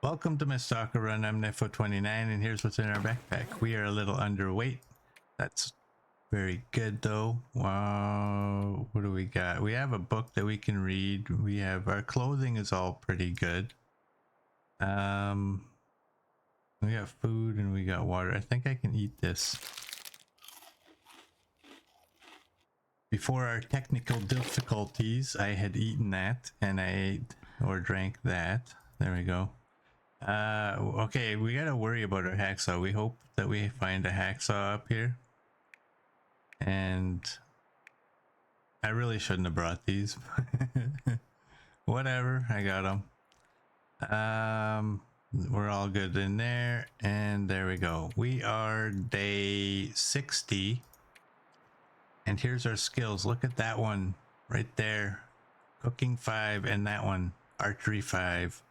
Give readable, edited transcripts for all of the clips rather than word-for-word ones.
Welcome to my Stalker run. I'm S21 and here's what's in our backpack. We are a little underweight. That's very good though. Wow, what do we got? We have a book that we can read. We have our clothing is all pretty good. We got food and we got water. I think I can eat this. Before our technical difficulties, I had eaten that and I ate or drank that. There we go. Okay, we gotta worry about our hacksaw. We hope that we find a hacksaw up here. And I really shouldn't have brought these. Whatever, I got them. We're all good in there, and there we go. We are day 60. And here's our skills. Look at that one right there. Cooking 5, and that one, archery 5.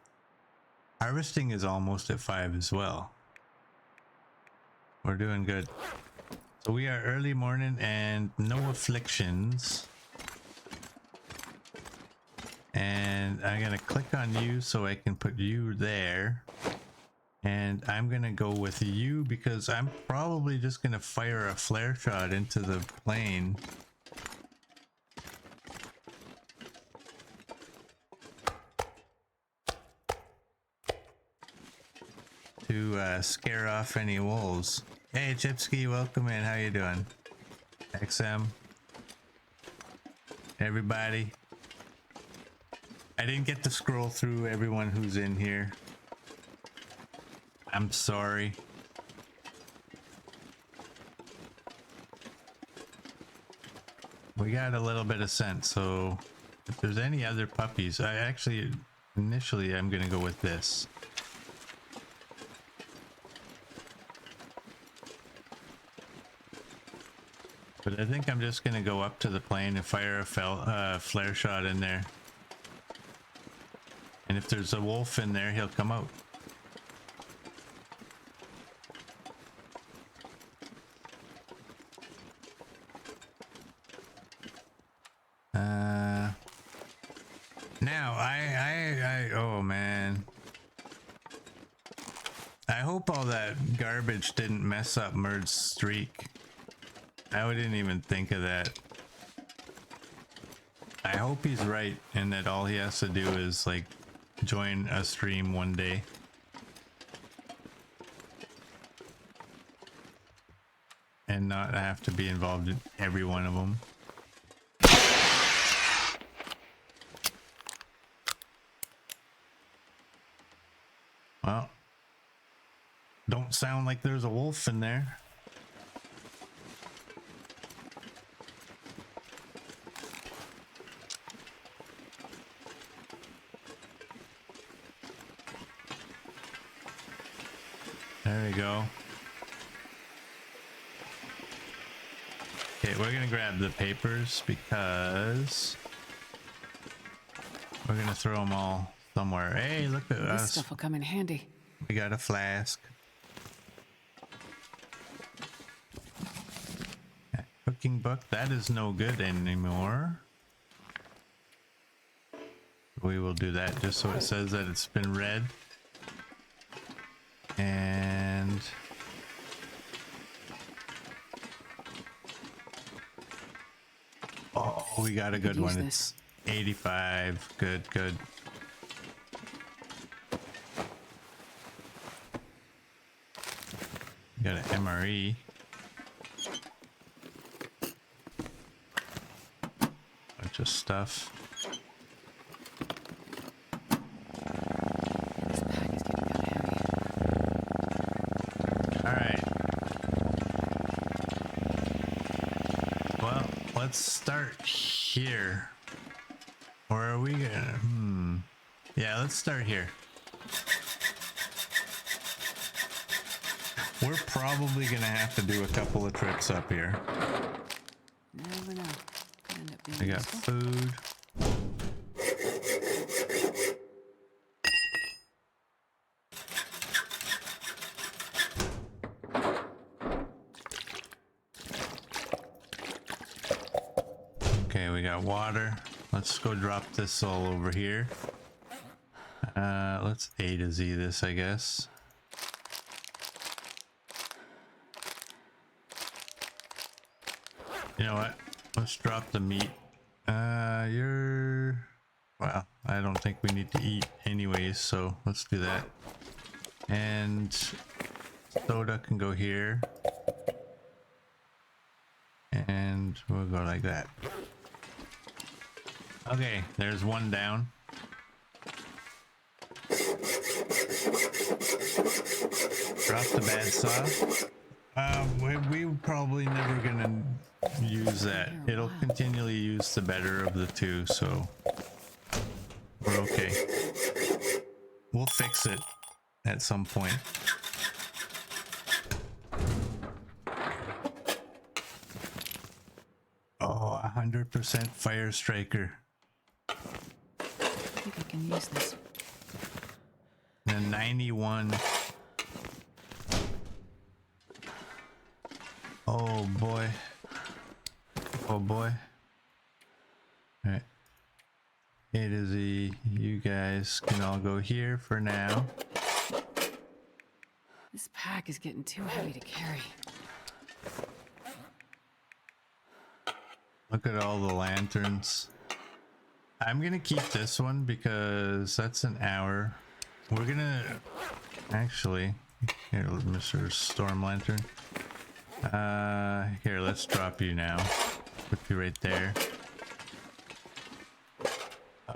Harvesting is almost at 5 as well. We're doing good. So we are early morning and no afflictions. And I'm gonna click on you so I can put you there. And I'm gonna go with you because I'm probably just gonna fire a flare shot into the plane. To scare off any wolves. Hey Chipsky, welcome in. How you doing? XM. Everybody. I didn't get to scroll through everyone who's in here. I'm sorry. We got a little bit of scent, so if there's any other puppies, I actually initially I'm gonna go with this. But I think I'm just gonna go up to the plane and fire a flare shot in there. And if there's a wolf in there, he'll come out. Now oh man. I hope all that garbage didn't mess up Murd's streak. I didn't even think of that. I hope he's right and that all he has to do is like join a stream one day. And not have to be involved in every one of them. Well, don't sound like there's a wolf in there. There we go. Okay, we're gonna grab the papers because we're gonna throw them all somewhere. Hey, look at us. This stuff will come in handy. We got a flask. Cooking book, that is no good anymore. We will do that just so it says that it's been read. And oh, we got a good one. It's 85. Good, good. Got an MRE. Bunch of stuff. This bag is getting kind of heavy. Alright. Well, let's start here. Or are we gonna... Yeah, let's start here. We're probably gonna have to do a couple of trips up here. Never know. Could end up being We got useful. food. Okay, we got water. Let's go drop this all over here. Let's A to Z this, I guess. You know what? Let's drop the meat. Well, I don't think we need to eat anyways, so let's do that. And soda can go here. And we'll go like that. Okay, there's one down. Drop the bad sauce. We probably never gonna use that. It'll continually use the better of the two, so we're okay. We'll fix it at some point. Oh, 100% fire striker. I think I can use this. And 91. Oh boy. Oh boy. Alright. A to Z. You guys can all go here for now. This pack is getting too heavy to carry. Look at all the lanterns. I'm gonna keep this one because that's an hour. We're gonna actually here, Mr. Storm Lantern. Here, let's drop you now. Put you right there.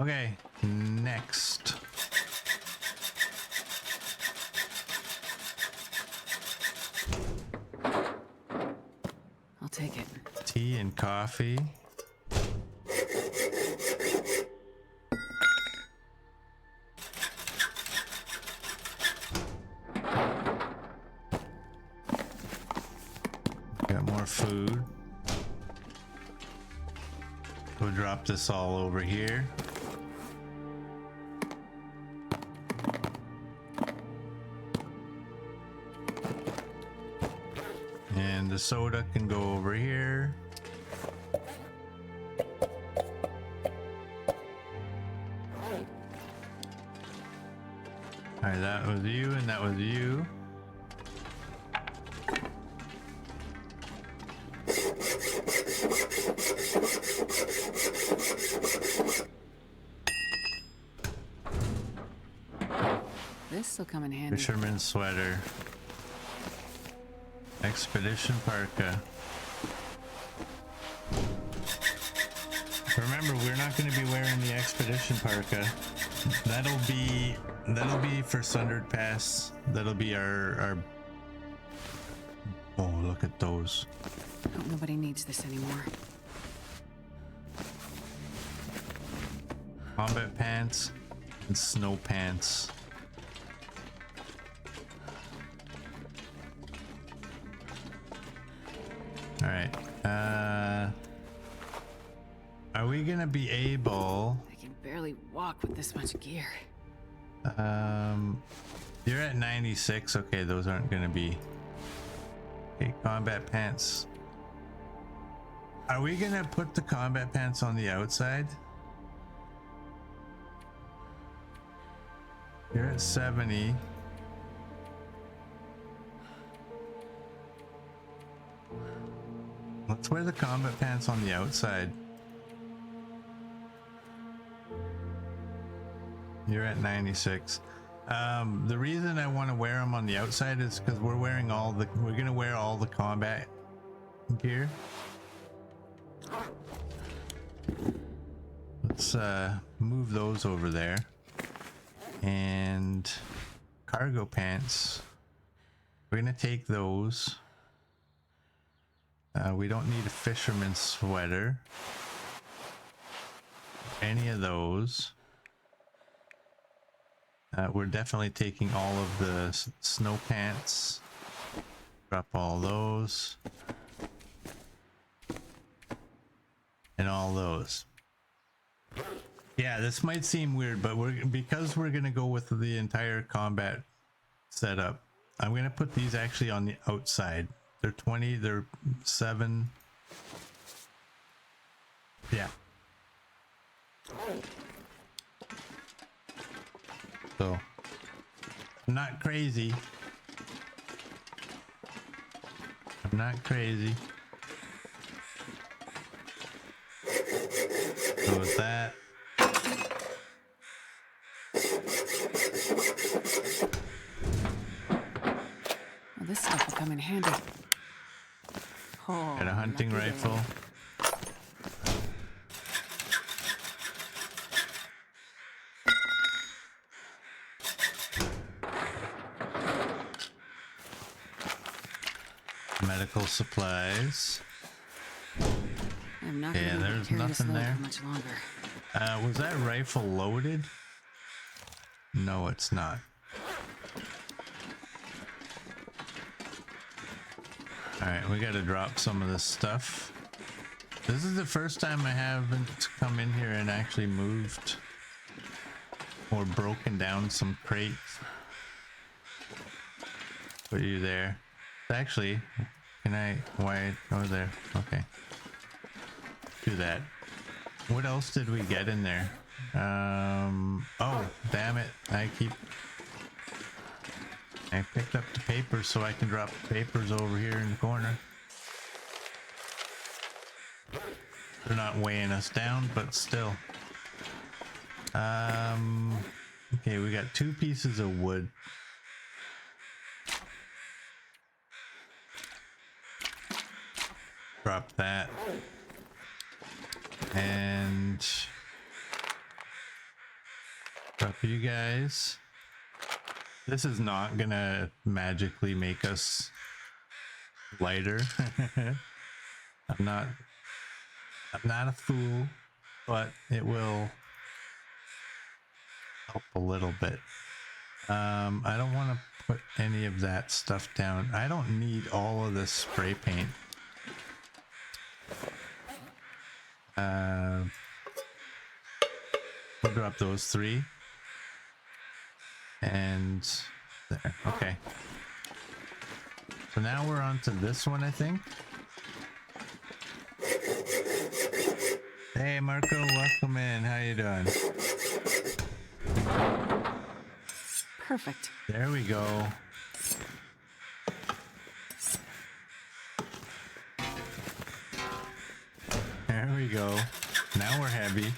Okay, next. I'll take it. Tea and coffee. Got more food. We'll drop this all over here. And the soda can go over here. Alright, that was you and that was you. This'll come in handy. Fisherman's sweater. Expedition parka. Remember, we're not going to be wearing the expedition parka. That'll be for Sundered Pass. That'll be our. Oh, look at those. Hope nobody needs this anymore. Combat pants and snow pants. All right. Are we gonna be able? I can barely walk with this much gear. You're at 96. Okay, those aren't gonna be. Okay, combat pants. Are we gonna put the combat pants on the outside? You're at 70. Let's wear the combat pants on the outside. You're at 96. The reason I want to wear them on the outside is because we're gonna wear all the combat gear. Let's move those over there. And cargo pants. We're gonna take those. We don't need a fisherman's sweater. Any of those. We're definitely taking all of the snow pants. Drop all those. And all those. Yeah, this might seem weird, but because we're gonna go with the entire combat setup, I'm gonna put these actually on the outside. They're 20, they're 7. Yeah. So I'm not crazy. I'm not crazy. So with that, Well, this stuff will come in handy. Oh, got a hunting lucky day. rifle. Medical supplies. I'm not Yeah, gonna be able to there's carry this nothing load there. for much longer. Was that rifle loaded? No, it's not. Alright, we gotta drop some of this stuff. This is the first time I haven't come in here and actually moved or broken down some crates. Put you there. Actually, can I? Why? Oh, there. Okay. Do that. What else did we get in there? Oh, damn it. I picked up the papers so I can drop the papers over here in the corner. They're not weighing us down, but still. Okay, we got 2 pieces of wood. Drop that. And drop you guys. This is not gonna magically make us lighter. I'm not a fool, but it will help a little bit. I don't want to put any of that stuff down. I don't need all of this spray paint. We'll drop those 3. And there. Okay. So now we're on to this one, I think. Hey Marco, welcome in. How you doing? Perfect. There we go. There we go. Now we're heavy.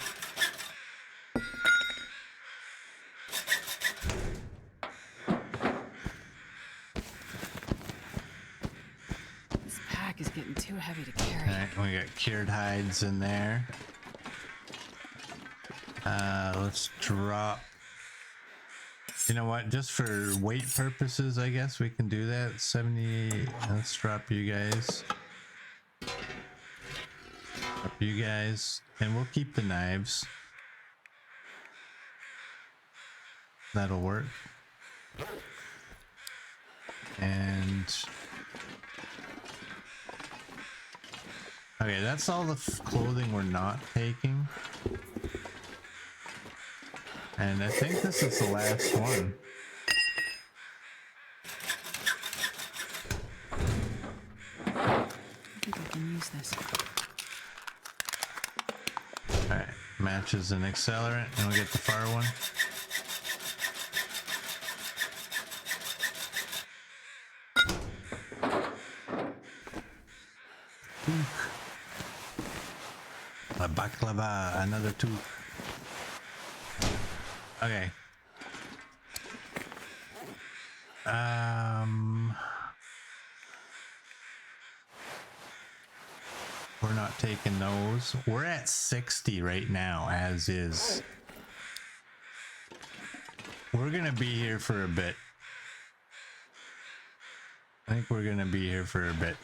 This pack is getting too heavy to carry. All right, we got cured hides in there. Let's drop. You know what? Just for weight purposes, I guess we can do that. 70. Let's drop you guys. Drop you guys, and we'll keep the knives. That'll work. And okay, that's all the clothing we're not taking. And I think this is the last one. I think I can use this. Alright, matches an accelerant, and we'll get the far one. A baklava, another 2. Okay. We're not taking those. We're at 60 right now, as is. We're gonna be here for a bit. I think we're gonna be here for a bit.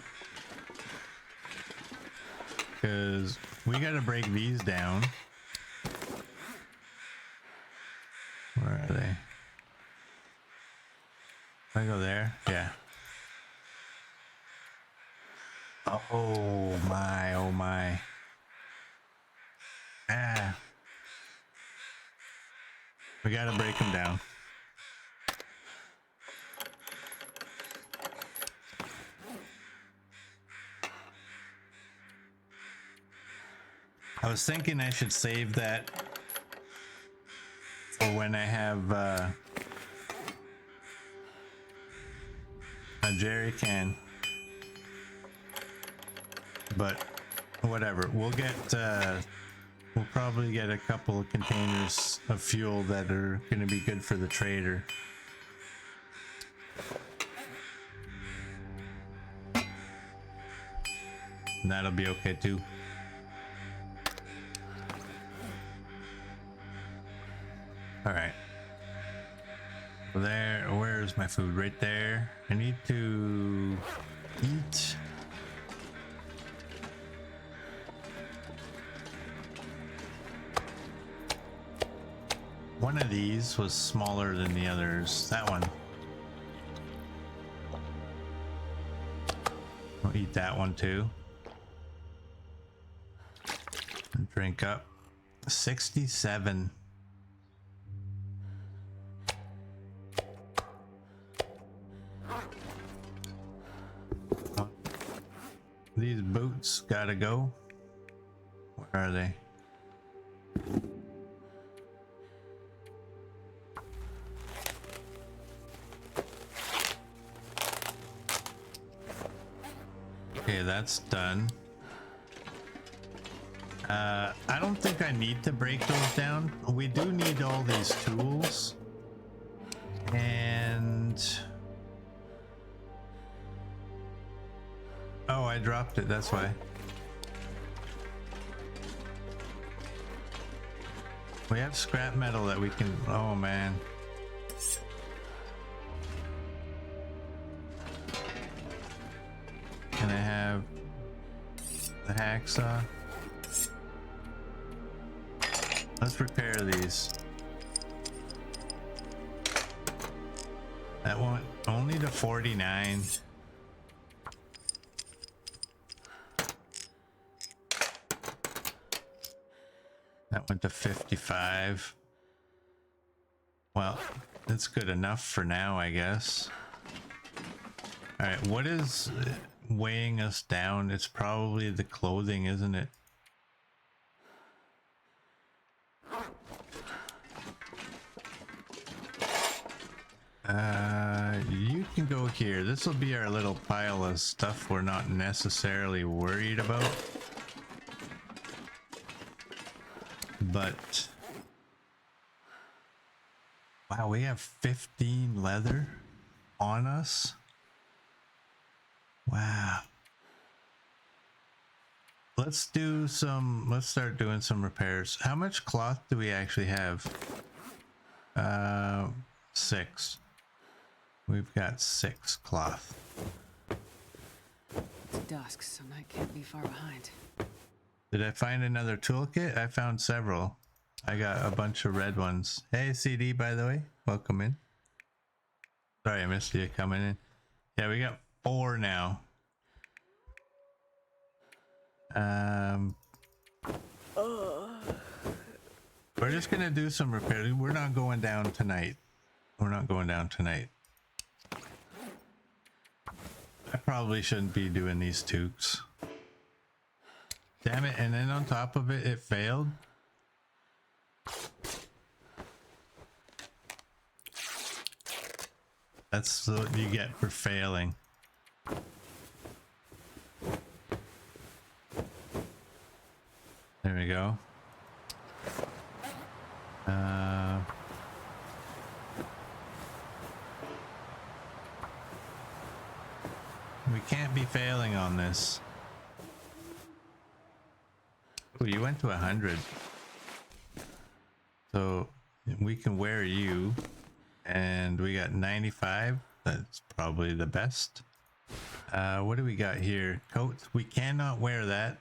Because we gotta break these down. Where are they? Can I go there? Yeah. Oh my, oh my. Ah. We gotta break them down. I was thinking I should save that for when I have A jerry can. But whatever. We'll probably get a couple of containers of fuel that are going to be good for the trader. And that'll be okay too. All right. There, where's my food? Right there. I need to eat. One of these was smaller than the others. That one. I'll eat that one too. And drink up. 67. Oh. These boots gotta go. Where are they? Okay, that's done. I don't think I need to break those down. We do need all these tools. And... oh, I dropped it, that's why. We have scrap metal that we can... oh man. And I have the hacksaw. Let's repair these. That one only to 49. That went to 55. Well, that's good enough for now, I guess. All right, what is weighing us down? It's probably the clothing, isn't it? You can go here. This will be our little pile of stuff we're not necessarily worried about. But wow, we have 15 leather on us. Wow. Let's start doing some repairs. How much cloth do we actually have? 6. We've got 6 cloth. It's dusk, so night can't be far behind. Did I find another toolkit? I found several. I got a bunch of red ones. Hey CD, by the way, welcome in. Sorry I missed you coming in. Yeah, we got 4 now. We're just gonna do some repairs. We're not going down tonight. We're not going down tonight. I probably shouldn't be doing these toques. Damn it, and then on top of it, it failed. That's what you get for failing. There we go. We can't be failing on this. Oh, you went to 100. So we can wear you. And we got 95. That's probably the best. What do we got here? Coats. We cannot wear that.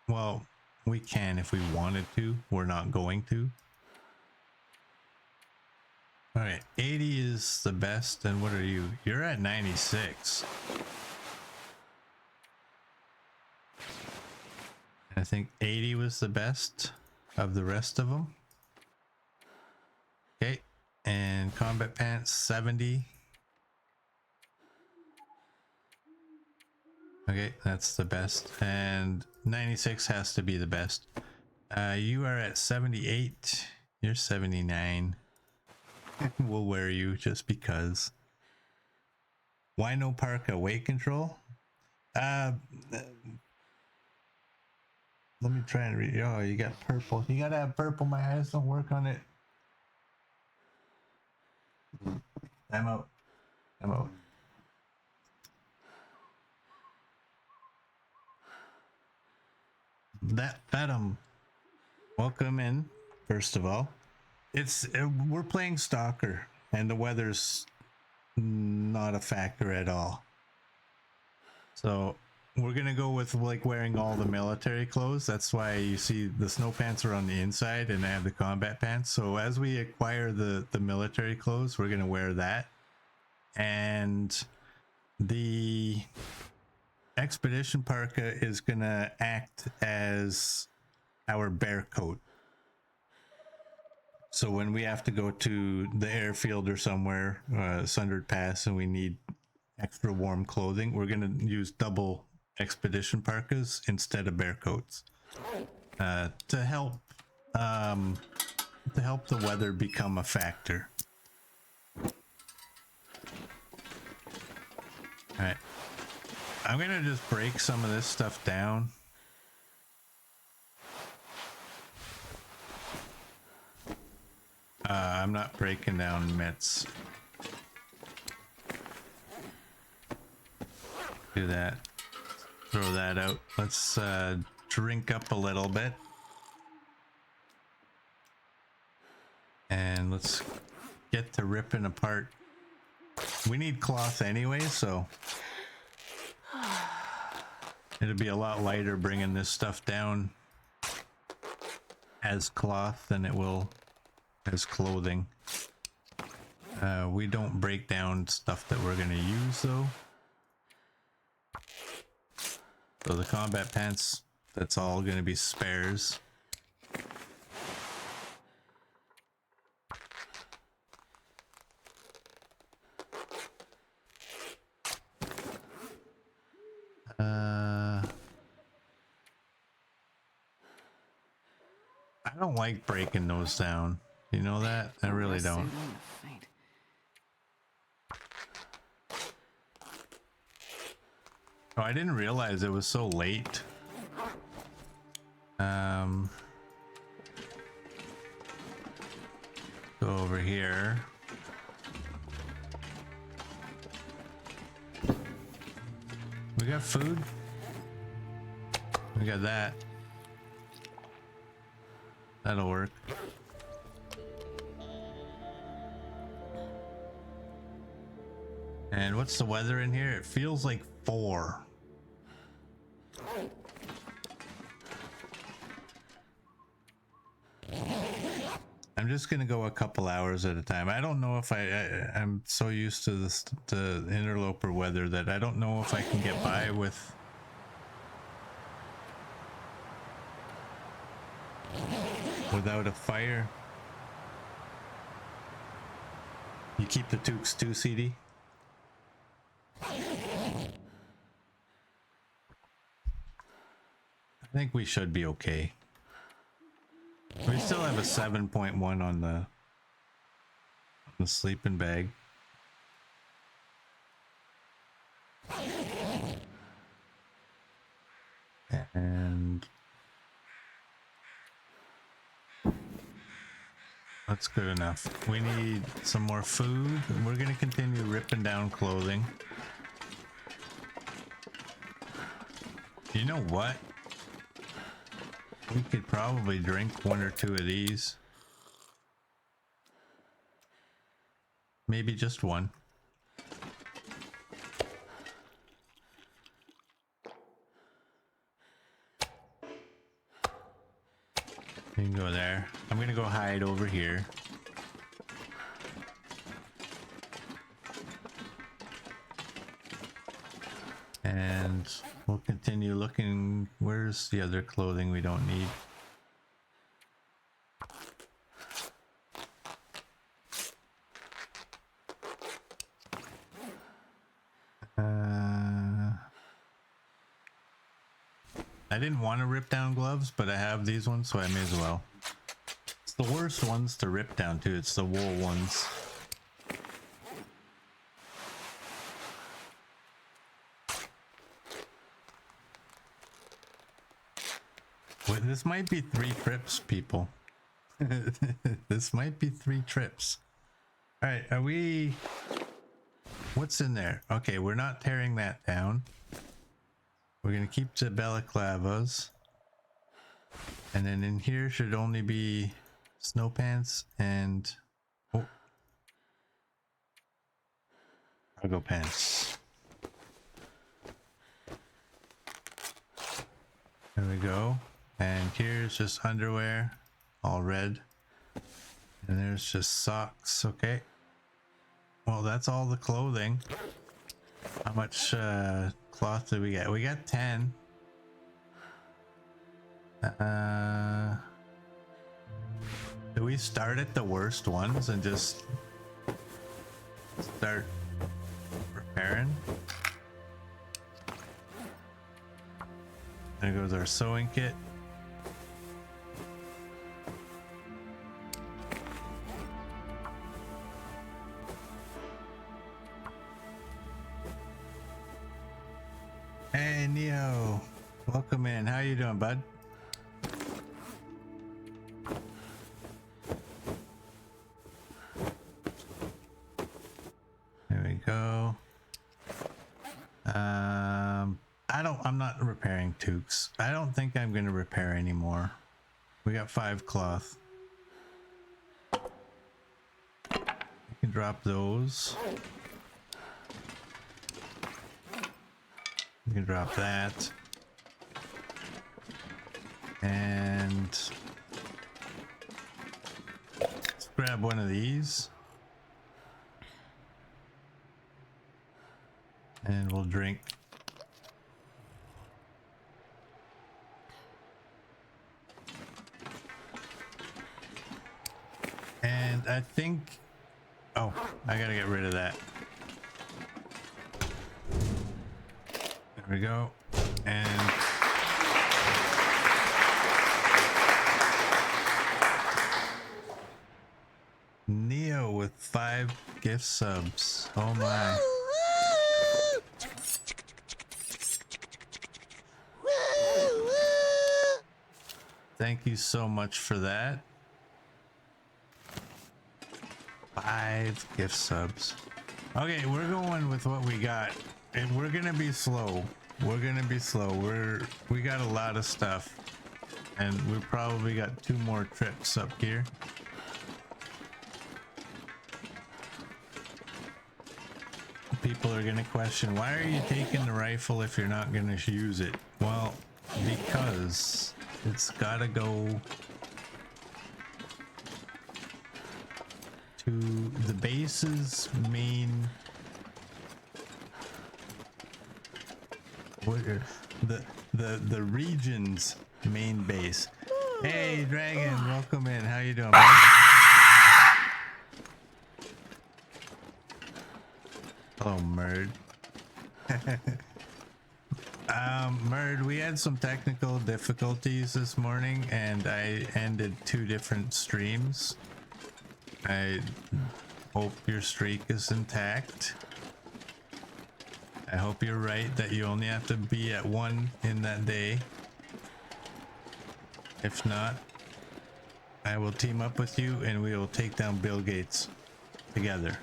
Well, we can if we wanted to. We're not going to. All right, 80 is the best. And what are you? You're at 96. I think 80 was the best of the rest of them. Okay, and combat pants 70. Okay, that's the best. And 96 has to be the best. You are at 78. You're 79. We'll wear you just because. Why no parka? Weight control? Let me try and read. Oh, you got purple. You gotta have purple. My eyes don't work on it. I'm out. I'm out. That Fathom. Welcome in, first of all. We're playing Stalker, and the weather's not a factor at all. So we're gonna go with like wearing all the military clothes. That's why you see the snow pants are on the inside and I have the combat pants. So as we acquire the military clothes, we're gonna wear that. And the expedition parka is gonna act as our bear coat. So when we have to go to the airfield or somewhere, Sundered Pass, and we need extra warm clothing, we're gonna use double expedition parkas instead of bear coats to help the weather become a factor. All right, I'm gonna just break some of this stuff down. I'm not breaking down mitts. Do that. Throw that out. Let's drink up a little bit. And let's get to ripping apart. We need cloth anyway, so it'll be a lot lighter bringing this stuff down as cloth than it will as clothing. We don't break down stuff that we're going to use though. So the combat pants, that's all going to be spares. I don't like breaking those down. You know that? I really don't. Oh, I didn't realize it was so late. Go over here. We got food. We got that. That'll work. And what's the weather in here? It feels like 4. I'm just gonna go a couple hours at a time. I don't know if I'm so used to this the interloper weather that I don't know if I can get by without a fire. You keep the toques too, CD? I think we should be okay. We still have a 7.1 on the sleeping bag. And that's good enough. We need some more food. We're gonna continue ripping down clothing. You know what? We could probably drink 1 or 2 of these. Maybe just 1. You can go there. I'm gonna go hide over here. And we'll continue looking. Where's the other clothing we don't need? I didn't want to rip down gloves, but I have these ones, so I may as well. It's the worst ones to rip down too. It's the wool ones. Wait, this might be 3 trips, people. This might be 3 trips. All right, are we... What's in there? Okay, we're not tearing that down. We're gonna keep the balaclavas. And then in here should only be snow pants and... Oh. Cargo pants. There we go. And here's just underwear, all red. And there's just socks, okay. Well, that's all the clothing. How much cloth did we get? We got 10. Do we start at the worst ones and just start repairing? There goes our sewing kit. Hey Neo, welcome in. How you doing, bud? There we go. I'm not repairing toques. I don't think I'm going to repair anymore. We got 5 cloth. You can drop those. You can drop that. And let's grab one of these. And we'll drink. And I think, oh, I gotta get rid of that. There we go. And Neo with 5 gift subs. Oh my. Thank you so much for that. 5 gift subs. Okay, we're going with what we got. And we're gonna be slow. We're gonna be slow. We got a lot of stuff. And we probably got 2 more trips up here. People are gonna question, why are you taking the rifle if you're not gonna use it? Well, because it's gotta go to the base's main, the region's main base. Hey Dragon, welcome in. How you doing, man? Hello, Murd. Murd, we had some technical difficulties this morning and I ended 2 different streams. I hope your streak is intact. I hope you're right that you only have to be at 1 in that day. If not, I will team up with you and we will take down Bill Gates together.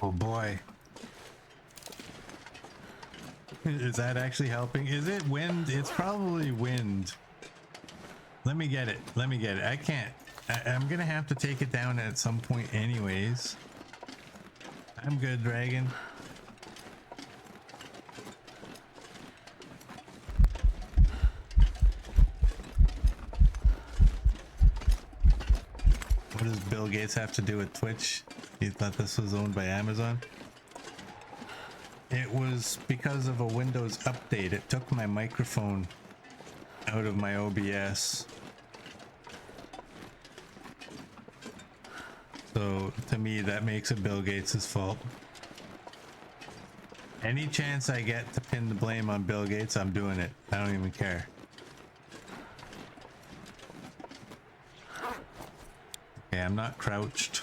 Oh boy. Is that actually helping? Is it wind? It's probably wind. Let me get it. Let me get it. I can't. I'm gonna have to take it down at some point anyways. I'm good, Dragon. What does Bill Gates have to do with Twitch? You thought this was owned by Amazon? It was because of a Windows update. It took my microphone out of my OBS. So to me, that makes it Bill Gates' fault. Any chance I get to pin the blame on Bill Gates, I'm doing it. I don't even care. Okay, I'm not crouched.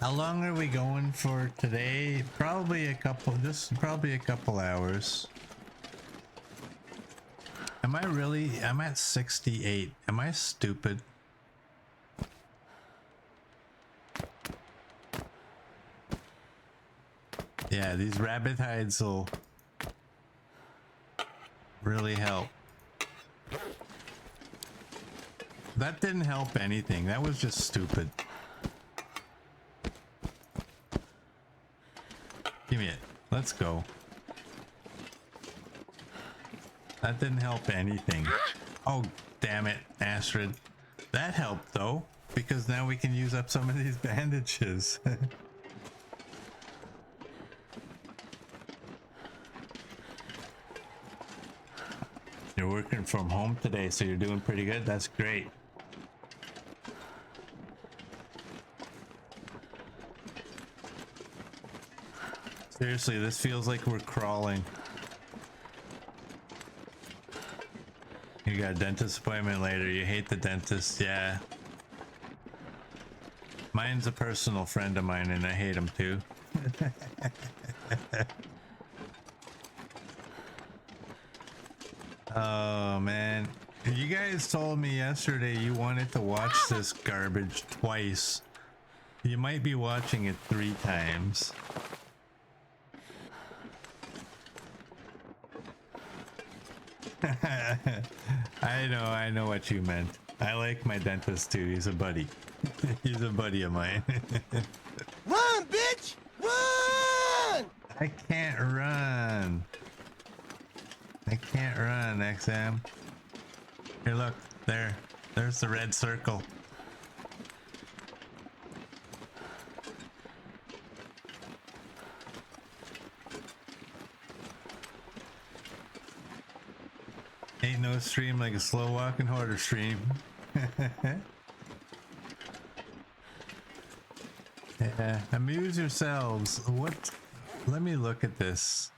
How long are we going for today? Probably a couple, probably a couple hours. Am I really? I'm at 68. Am I stupid? Yeah, these rabbit hides will really help. That didn't help anything. That was just stupid. Give me it. Let's go. That didn't help anything. Oh, damn it, Astrid. That helped though, because now we can use up some of these bandages. You're working from home today, so you're doing pretty good. That's great. Seriously, this feels like we're crawling. You got a dentist appointment later. You hate the dentist, yeah. Mine's a personal friend of mine and I hate him too. Oh man. You guys told me yesterday you wanted to watch this garbage twice. You might be watching it 3 times. I know what you meant. I like my dentist too. He's a buddy. He's a buddy of mine. Run, bitch! Run! I can't run. I can't run, XM. Here, look. There. There's the red circle. Ain't no stream like a slow walking hoarder stream. Yeah, amuse yourselves. What? Let me look at this.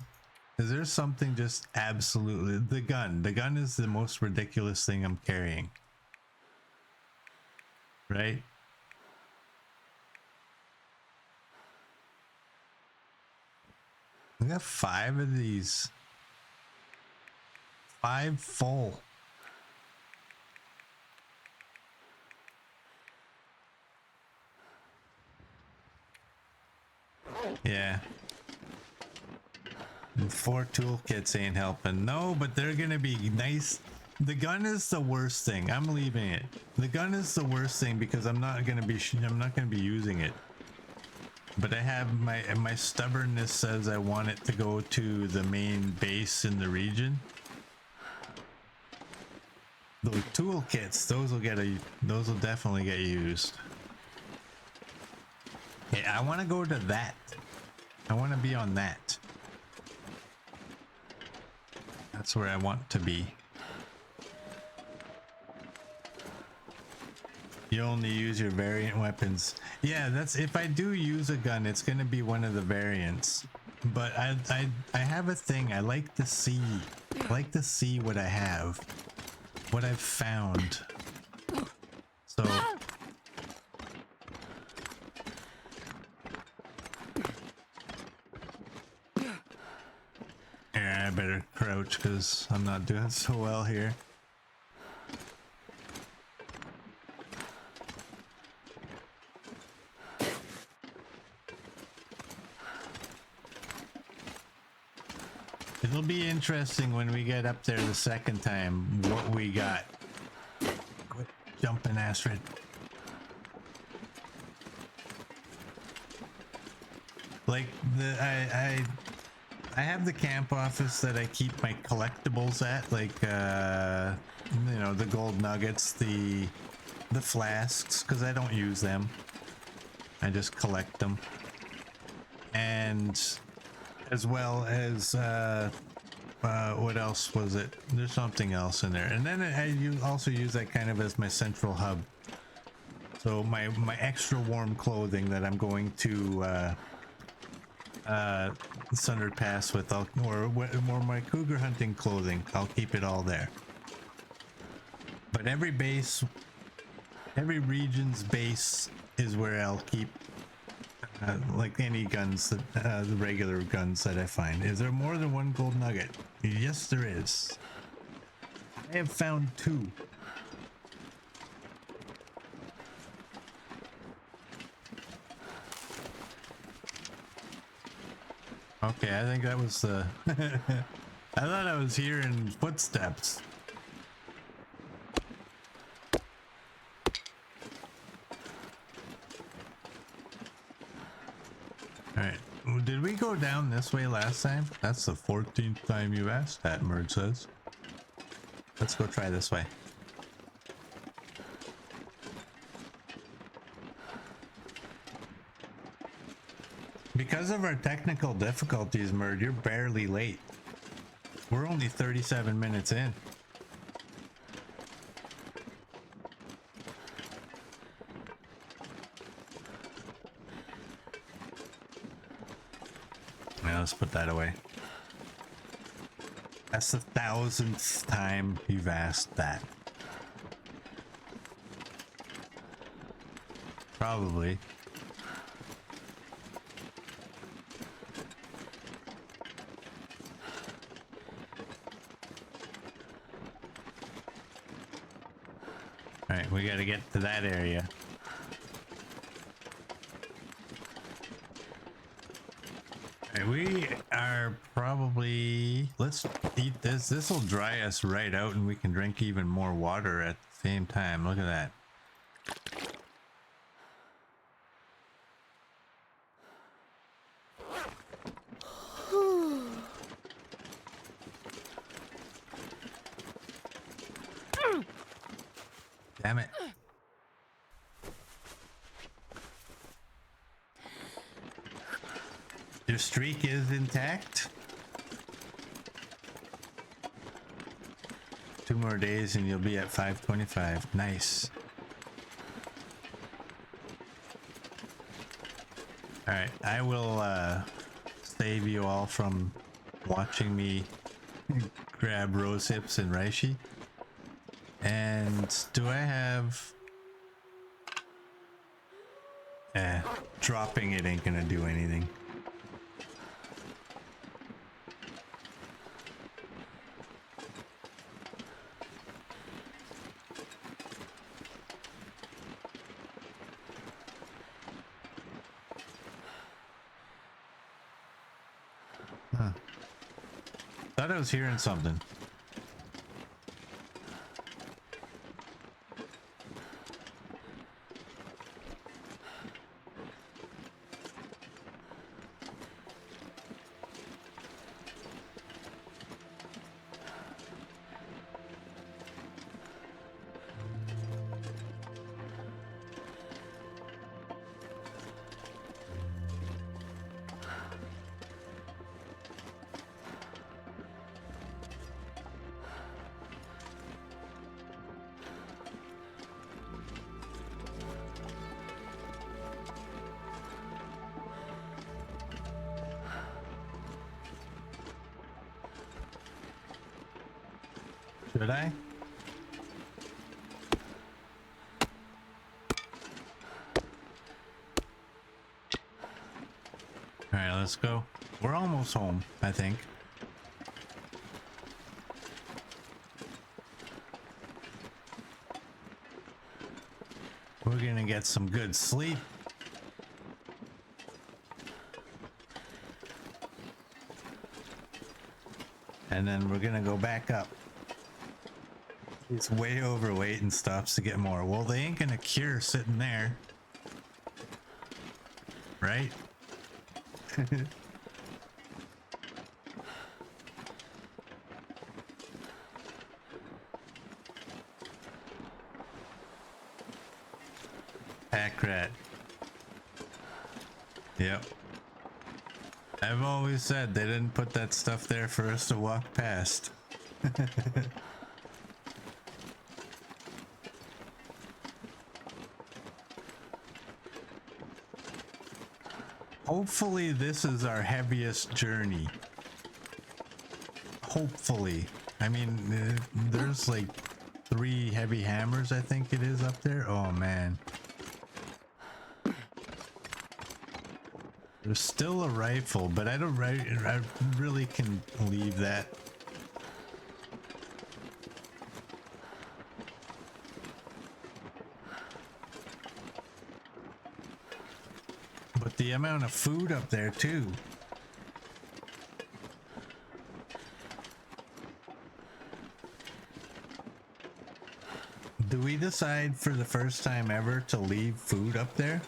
Is there something just absolutely... The gun. The gun is the most ridiculous thing I'm carrying. Right? I got 5 of these. 5 full. Yeah. And 4 toolkits ain't helping. No, but they're gonna be nice. The gun is the worst thing. I'm leaving it. The gun is the worst thing because I'm not gonna be using it. But I have my stubbornness says I want it to go to the main base in the region. Those toolkits, those will definitely get used. Hey, I want to go to that. I want to be on that. That's where I want to be. You only use your variant weapons. Yeah, that's if I do use a gun, it's gonna be one of the variants. But I have a thing. I like to see what I have. What I've found. So yeah, I better crouch because I'm not doing so well here. It'll be interesting when we get up there the second time what we got. Quit jumping, Astrid. Like I have the camp office that I keep my collectibles at, like you know, the gold nuggets, the flasks, because I don't use them. I just collect them. And as well as what else was it? There's something else in there. And then also use that kind of as my central hub. So my extra warm clothing that I'm going to Sundered Pass with, or my cougar hunting clothing, I'll keep it all there. But every region's base is where I'll keep like any guns, that the regular guns that I find. Is there more than one gold nugget? Yes, there is. I have found 2. Okay, I think that was the... I thought I was hearing footsteps. Alright, did we go down this way last time? That's the 14th time you asked that, Merge says. Let's go try this way. Because of our technical difficulties, Merge, you're barely late. We're only 37 minutes in. Yeah, let's put that away. That's the 1000th time you've asked that. Probably. Alright, we gotta get to that area. Alright, we are probably... Let's eat this. This will dry us right out and we can drink even more water at the same time. Look at that. Damn it. Your streak is intact. 2 more days and you'll be at 525. Nice. Alright, I will save you all from watching me grab rose hips and reishi. And do I have... dropping it ain't gonna do anything. Huh. Thought I was hearing something. Should I? Alright, let's go. We're almost home, I think. We're gonna get some good sleep. And then we're gonna go back up. He's way overweight and stops to get more. Well, they ain't gonna cure sitting there. Right? Pack rat. Yep. I've always said they didn't put that stuff there for us to walk past. Hopefully this is our heaviest journey. Hopefully. I mean, there's like 3 heavy hammers, I think it is up there. Oh man. There's still a rifle, but I really can leave that. But the amount of food up there too. Do we decide for the first time ever to leave food up there?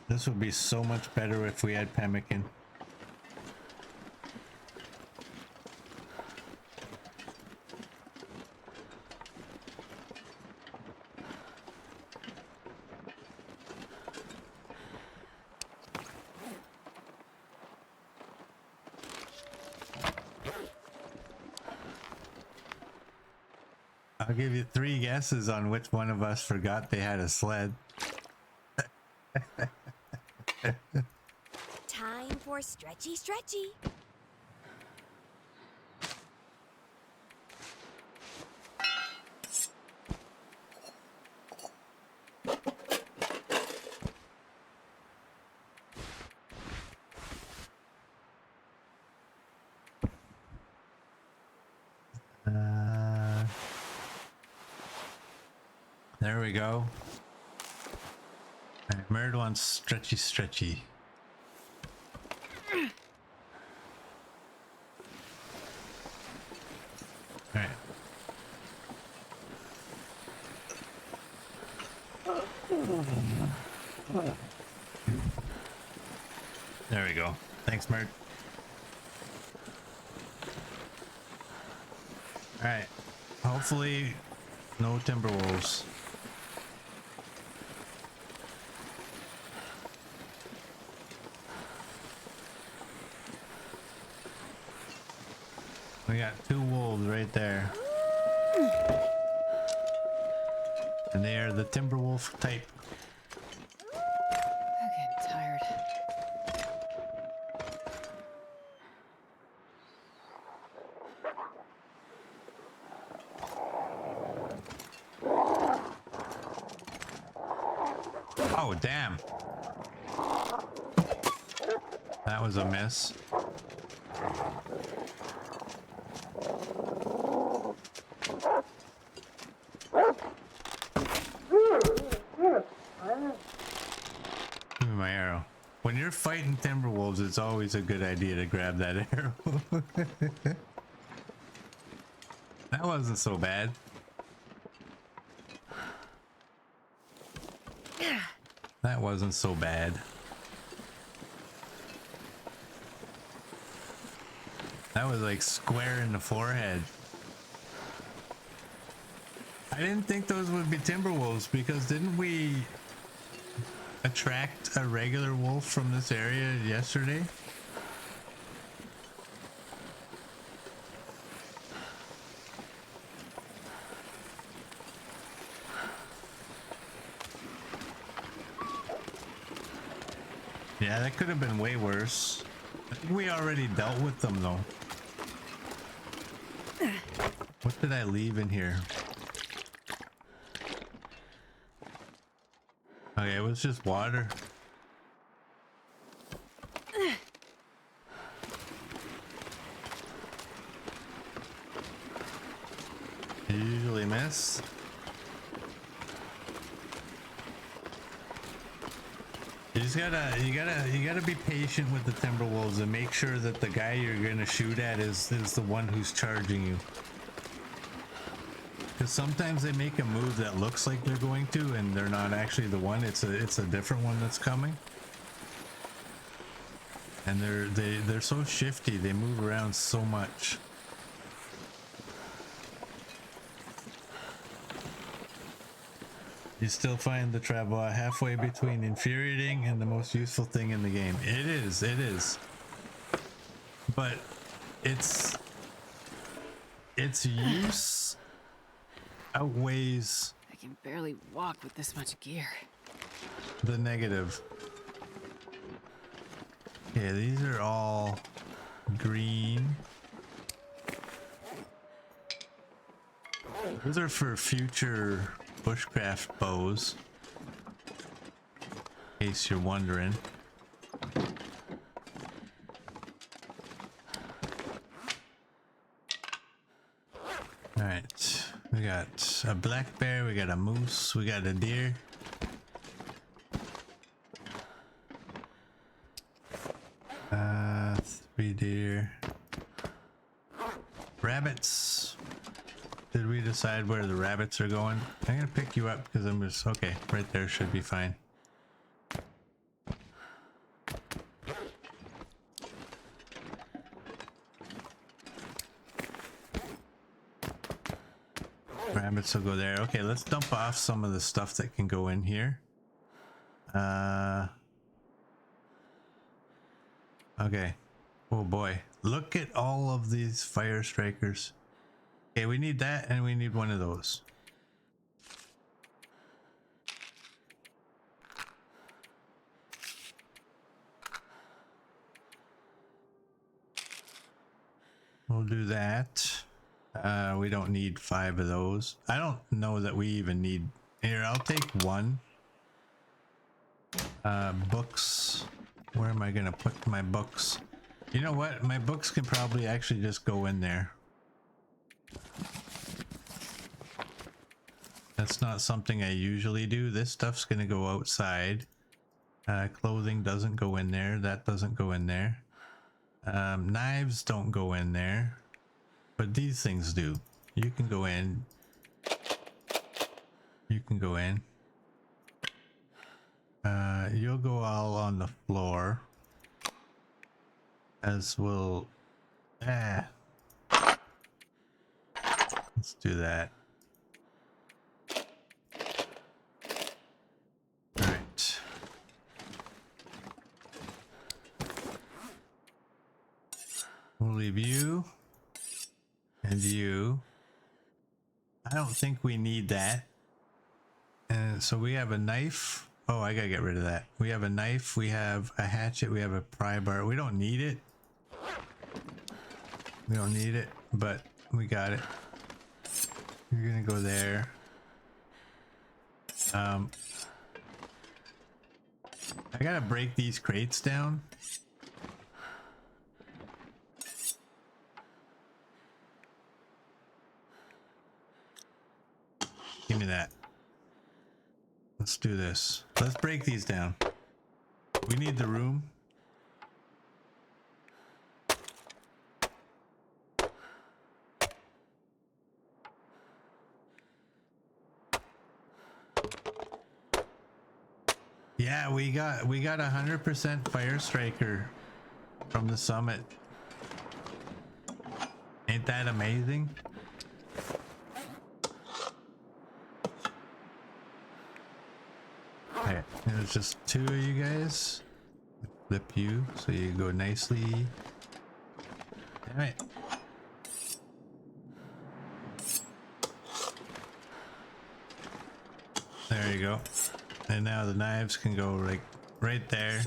This would be so much better if we had pemmican. I'll give you 3 guesses on which one of us forgot they had a sled. Time for stretchy, stretchy. There we go. Alright, Murd wants stretchy, stretchy. Alright. There we go. Thanks, Murd. Alright. Hopefully, no Timberwolves. We got 2 wolves right there. And they are the Timberwolf type. I'm getting tired. Oh, damn. That was a miss. Give me my arrow. When you're fighting Timberwolves, it's always a good idea to grab that arrow. That wasn't so bad. That wasn't so bad. That was like square in the forehead. I didn't think those would be Timberwolves because didn't we attract a regular wolf from this area yesterday? Yeah, that could have been way worse. I think we already dealt with them though. What did I leave in here? Okay, it was just water. You usually miss. You gotta be patient with the Timberwolves and make sure that the guy you're gonna shoot at is the one who's charging you. Because sometimes they make a move that looks like they're going to, and they're not actually the one. It's a different one that's coming. And they're so shifty. They move around so much. You still find the trapdoor halfway between infuriating and the most useful thing in the game. It is. But its use outweighs I can barely walk with this much gear. the negative. Yeah, these are all green. Those are for future bushcraft bows, in case you're wondering. All right, we got a black bear, we got a moose, we got a deer. Three deer. Rabbits. Did we decide where the rabbits are going? I'm gonna pick you up because I'm just okay. Right there should be fine. Rabbits will go there. Okay, let's dump off some of the stuff that can go in here. Okay. Oh boy, look at all of these fire strikers. Okay, we need that and we need one of those. We'll do that. We don't need 5 of those. I don't know that we even need... Here, I'll take 1. Books. Where am I gonna put my books? You know what? My books can probably actually just go in there. That's not something I usually do. This stuff's gonna go outside. Clothing doesn't go in there. That doesn't go in there. Knives don't go in there. But these things do. You can go in. You can go in. You'll go all on the floor. As will... Let's do that. Alright. We'll leave you. And you. I don't think we need that. And so we have a knife. Oh, I gotta get rid of that. We have a knife, we have a hatchet, we have a pry bar. We don't need it. We don't need it, but we got it. You're gonna go there. I gotta break these crates down. Give me that. Let's do this. Let's break these down. We need the room. Yeah, we got 100% fire striker from the summit. Ain't that amazing? Okay, there's just 2 of you guys. Flip you so you go nicely. Damn it. There you go. And now the knives can go right there.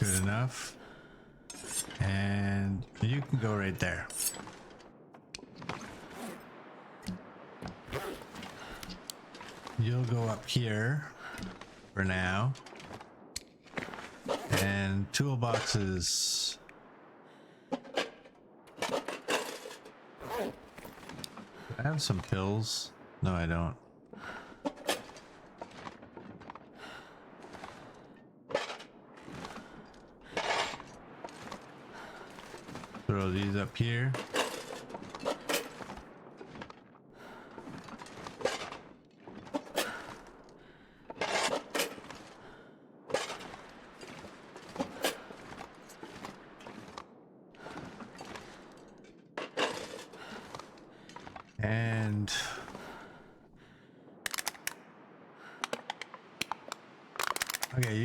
Good enough. And you can go right there. You'll go up here for now. And toolboxes. I have some pills. No, I don't. Throw these up here.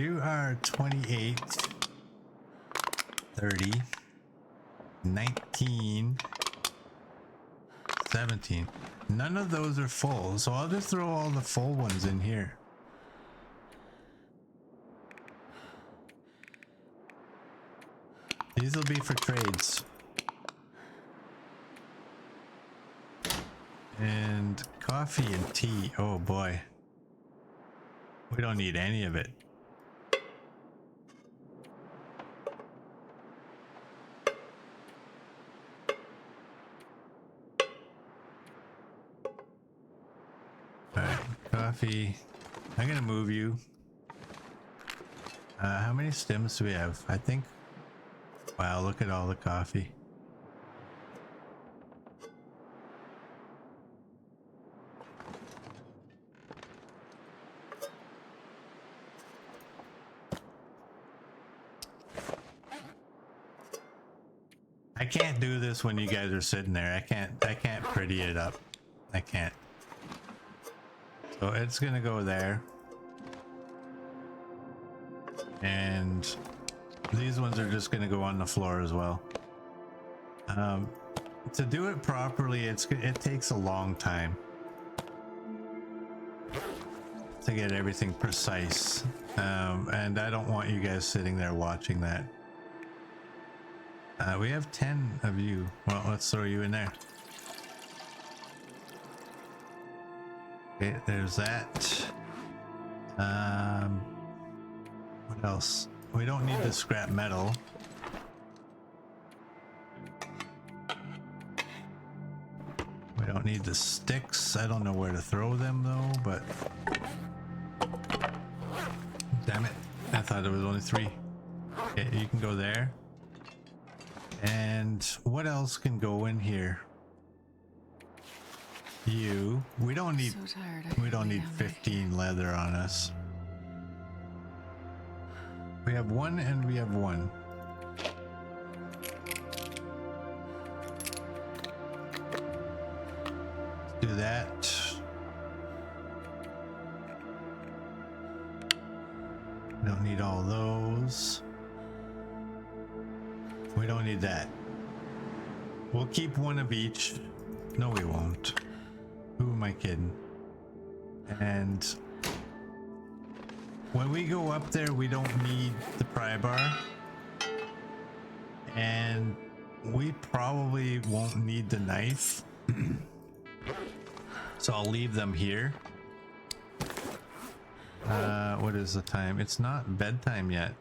you are 28, 30, 19, 17. None of those are full, so I'll just throw all the full ones in here. These will be for trades. And coffee and tea. Oh boy. We don't need any of it. Alright, coffee. I'm gonna move you. How many stems do we have? I think. Wow, look at all the coffee. I can't do this when you guys are sitting there. I can't pretty it up. I can't. So it's gonna go there. And these ones are just gonna go on the floor as well. To do it properly, it takes a long time to get everything precise. And I don't want you guys sitting there watching that. We have 10 of you. Well, let's throw you in there. Okay, there's that. What else? We don't need the scrap metal. We don't need the sticks. I don't know where to throw them though, but damn it. I thought there was only 3. Okay, you can go there. And what else can go in here? You. We don't need. So tired. We don't need 15 leather on us. We have 1 and we have 1. Do that. We don't need all those. We don't need that. We'll keep 1 of each. No, we won't. Who am I kidding? And when we go up there, we don't need the pry bar. And we probably won't need the knife. So I'll leave them here. What is the time? It's not bedtime yet.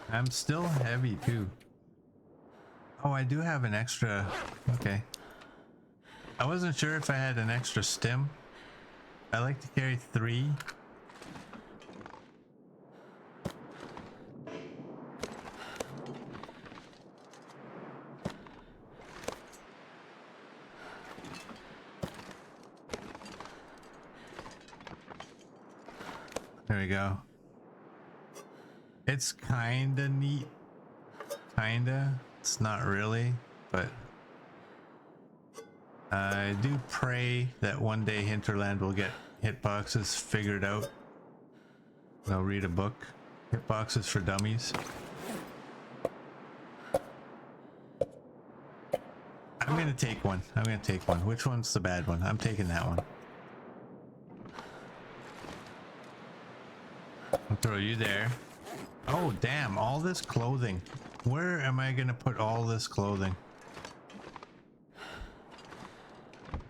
I'm still heavy too. Oh, I do have an extra. Okay. I wasn't sure if I had an extra stem. I like to carry 3. There we go. It's kinda neat. Kinda. It's not really, but I do pray that one day Hinterland will get hitboxes figured out. I'll read a book. Hitboxes for Dummies. I'm gonna take one. I'm gonna take one. Which one's the bad one? I'm taking that one. I'll throw you there. Oh, damn. All this clothing. Where am I gonna put all this clothing?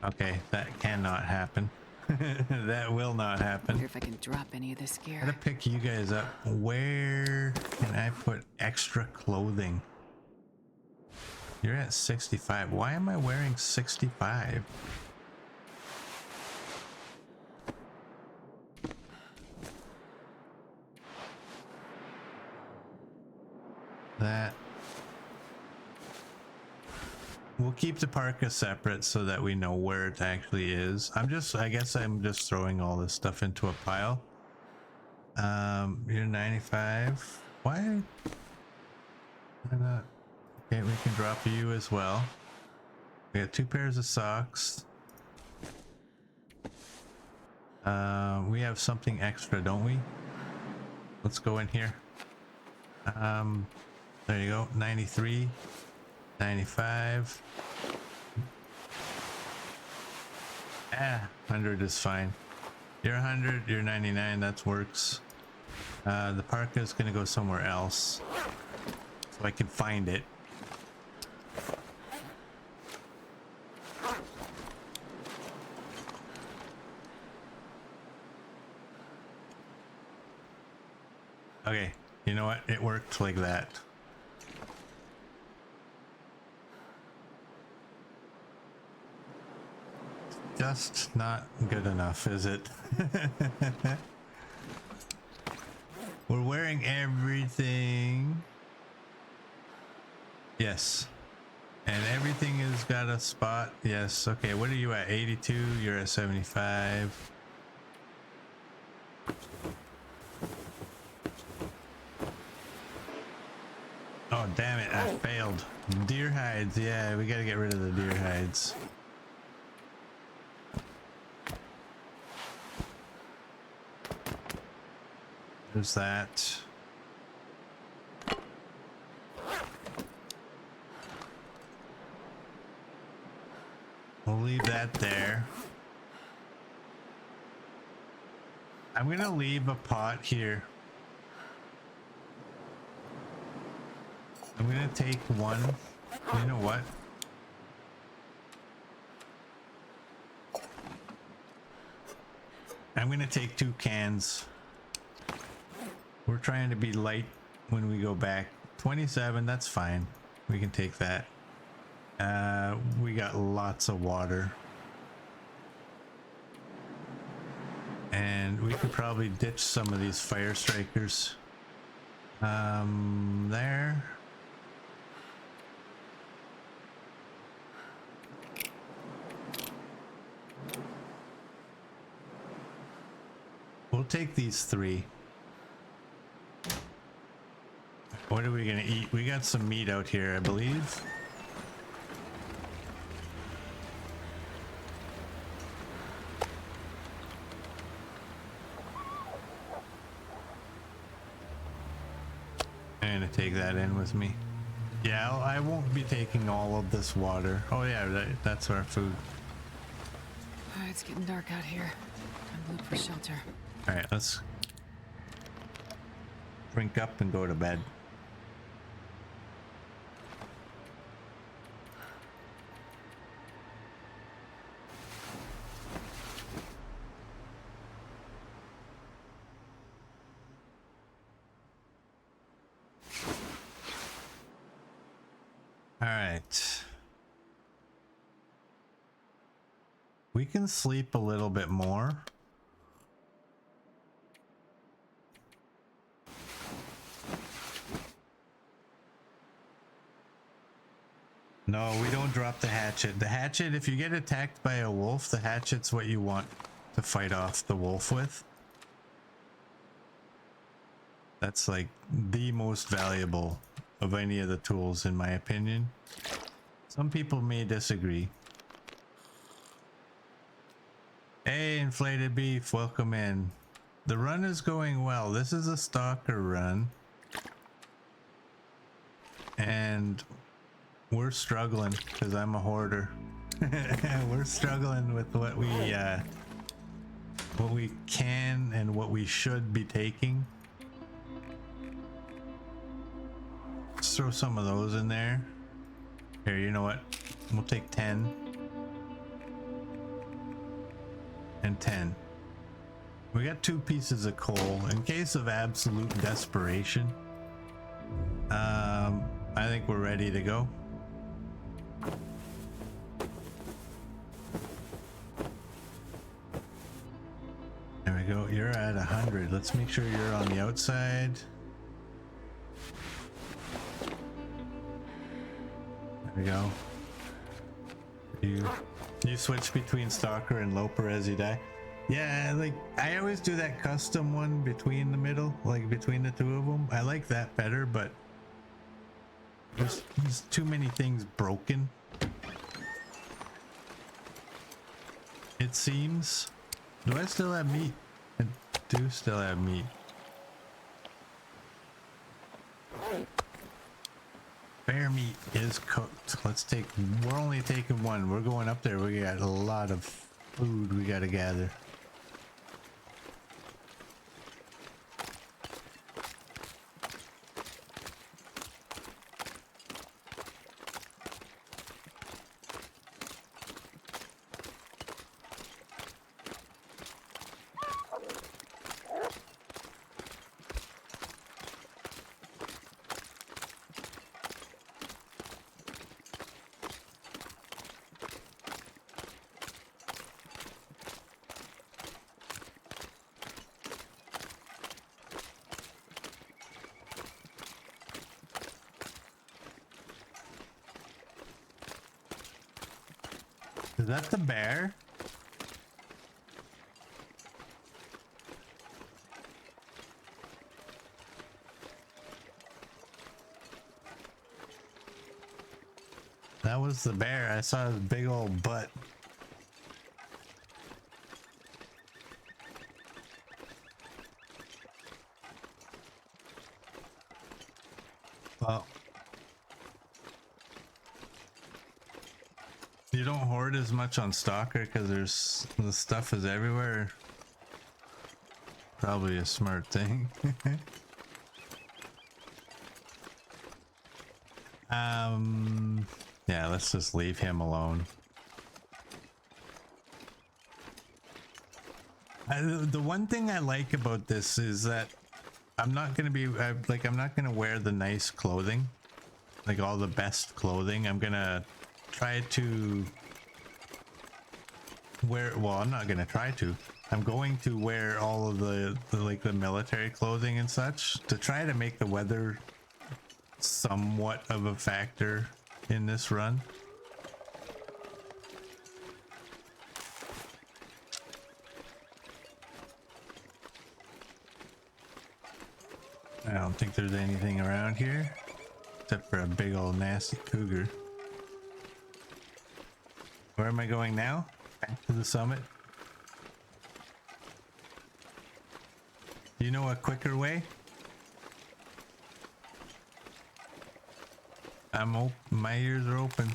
Okay, that cannot happen. That will not happen. Wonder if I can drop any of this gear. Gotta pick you guys up. Where can I put extra clothing? You're at 65. Why am I wearing 65? That. We'll keep the parka separate so that we know where it actually is. I guess I'm just throwing all this stuff into a pile. You're 95. Why not? Okay, we can drop you as well. We got 2 pairs of socks. We have something extra, don't we? Let's go in here. There you go. 93, 95. Ah, 100 is fine. You're 100, you're 99, that works. The parka is gonna go somewhere else so I can find it. Okay, you know what? It worked like that. Just not good enough, is it? We're wearing everything. Yes. And everything has got a spot. Yes. Okay, what are you at? 82? You're at 75. Oh, damn it. I failed. Deer hides. Yeah, we gotta get rid of the deer hides. There's that. We'll leave that there. I'm gonna leave a pot here. I'm gonna take one. You know what? I'm gonna take 2 cans. We're trying to be light when we go back. 27, that's fine. We can take that. We got lots of water. And we could probably ditch some of these fire strikers. There. We'll take these 3. What are we gonna eat? We got some meat out here, I believe. I'm gonna take that in with me. Yeah, I won't be taking all of this water. Oh yeah, that's our food. Alright, it's getting dark out here. Time to look for shelter. Alright, let's drink up and go to bed. Alright. We can sleep a little bit more. No, we don't drop the hatchet. The hatchet, if you get attacked by a wolf, the hatchet's what you want to fight off the wolf with. That's like the most valuable of any of the tools, in my opinion. Some people may disagree. Hey, Inflated Beef, welcome in. The run is going well. This is a Stalker run. And we're struggling because I'm a hoarder. We're struggling with what we can and what we should be taking. Let's throw some of those in there. Here, you know what? We'll take 10 and 10. We got 2 pieces of coal in case of absolute desperation. I think we're ready to go. There we go. You're at 100. Let's make sure you're on the outside. There we go. You switch between Stalker and Loper as you die. Yeah, like I always do that custom one between the middle, like between the 2 of them. I like that better, but there's too many things broken, it seems. Do I still have meat? I do still have meat. Bear meat is cooked. Let's take, we're only taking one. We're going up there. We got a lot of food we got to gather. Is that the bear? That was the bear. I saw his big old butt. Well, you don't hoard as much on Stalker because there's the stuff is everywhere. Probably a smart thing. Yeah, let's just leave him alone. The one thing I like about this is that I'm not gonna be I'm not gonna wear the nice clothing, like all the best clothing. I'm gonna try to wear, well, I'm not gonna try to. I'm going to wear all of the military clothing and such to try to make the weather somewhat of a factor in this run. I don't think there's anything around here except for a big old nasty cougar. Where am I going now? Back to the summit? Do you know a quicker way? My ears are open.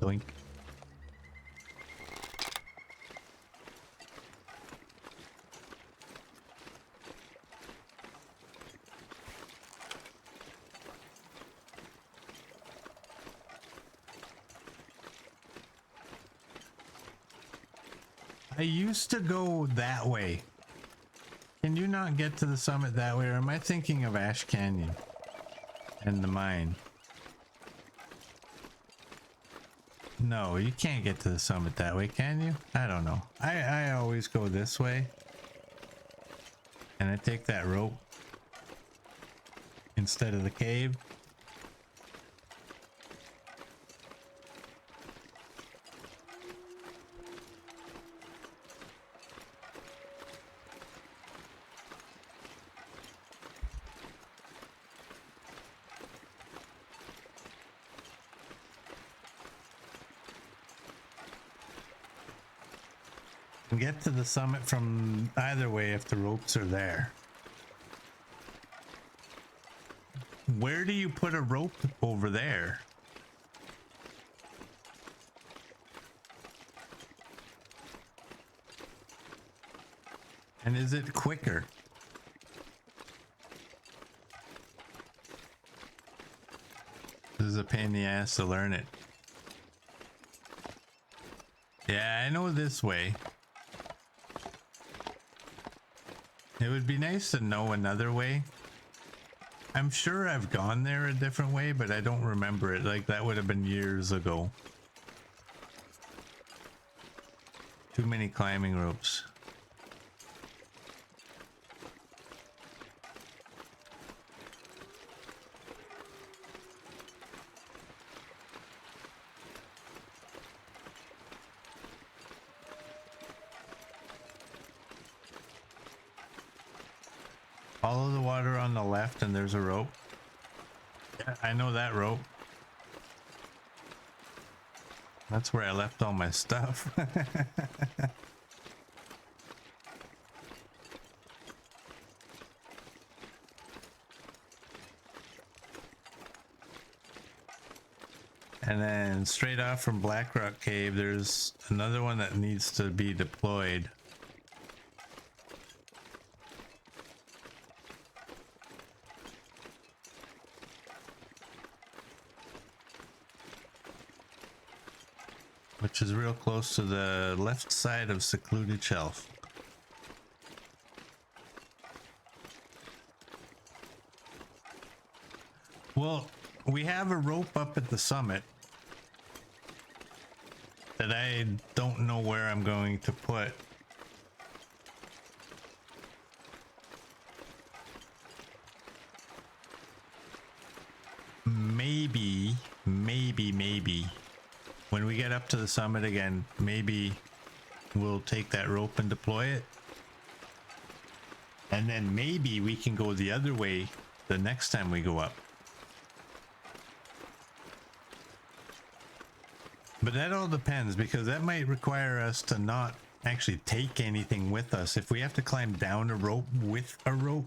Doink. I used to go that way. Can you not get to the summit that way, or am I thinking of Ash Canyon and the mine? No, you can't get to the summit that way, can you? I don't know. I always go this way. And I take that rope instead of the cave. Get to the summit from either way if the ropes are there. Where do you put a rope over there? And is it quicker? This is a pain in the ass to learn it. Yeah, I know this way. It would be nice to know another way. I'm sure I've gone there a different way, but I don't remember it. Like, that would have been years ago. Too many climbing ropes. Follow the water on the left and there's a rope. Yeah, I know that rope. That's where I left all my stuff. And then straight off from Blackrock Cave, there's another one that needs to be deployed. Which is real close to the left side of Secluded Shelf. Well, we have a rope up at the summit that I don't know where I'm going to put. Maybe when we get up to the summit again, maybe we'll take that rope and deploy it. And then maybe we can go the other way the next time we go up. But that all depends, because that might require us to not actually take anything with us. If we have to climb down a rope with a rope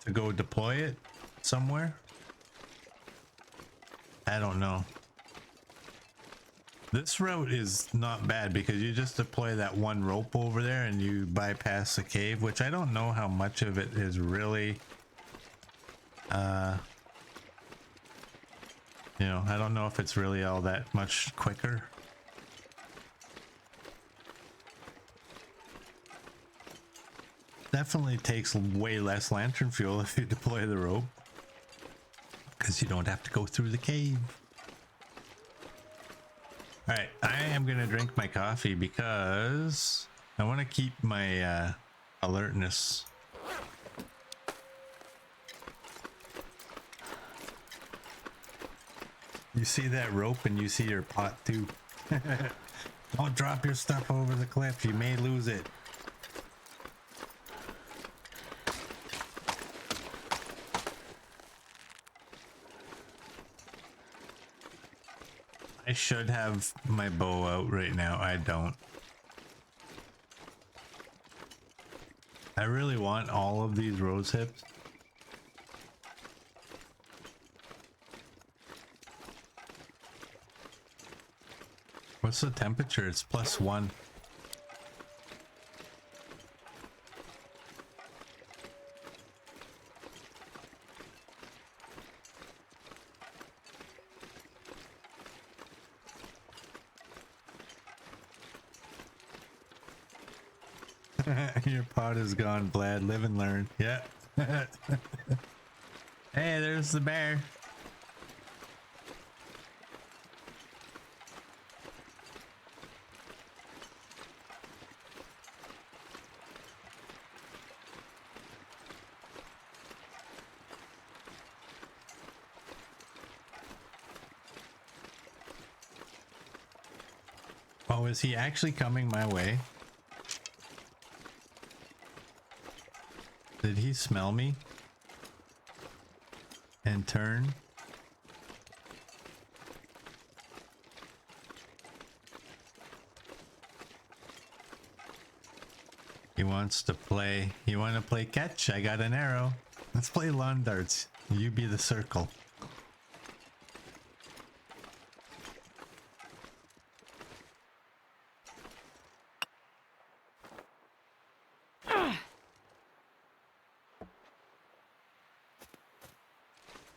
to go deploy it somewhere, I don't know. This route is not bad because you just deploy that one rope over there and you bypass the cave, which I don't know how much of it is really you know, I don't know if it's really all that much quicker. Definitely takes way less lantern fuel if you deploy the rope, because you don't have to go through the cave. All right, I am gonna drink my coffee because I want to keep my alertness. You see that rope and you see your pot too. Don't drop your stuff over the cliff, you may lose it. I should have my bow out right now. I don't. I really want all of these rose hips. What's the temperature? It's +1. Your pot is gone, Vlad. Live and learn. Yeah. Hey, there's the bear. Oh, is he actually coming my way? Did he smell me and turn? He wants to play. You want to play catch? I got an arrow. Let's play lawn darts. You be the circle.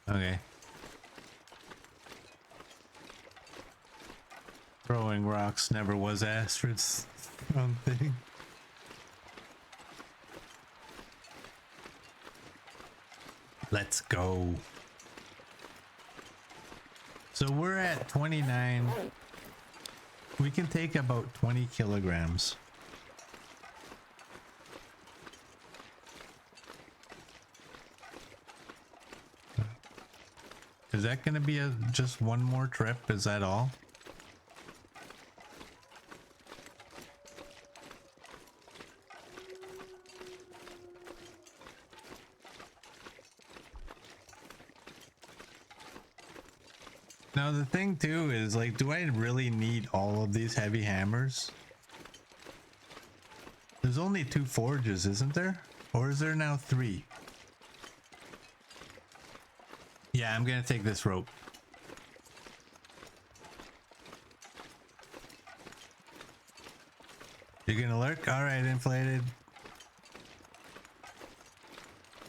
Okay. Throwing rocks never was Astrid's thing. Let's go. So we're at 29. We can take about 20 kilograms. Is that going to be just one more trip? Is that all? Now the thing too is like, do I really need all of these heavy hammers? There's only 2 forges, isn't there? Or is there now 3? Yeah, I'm gonna take this rope. You're gonna lurk? Alright, inflated.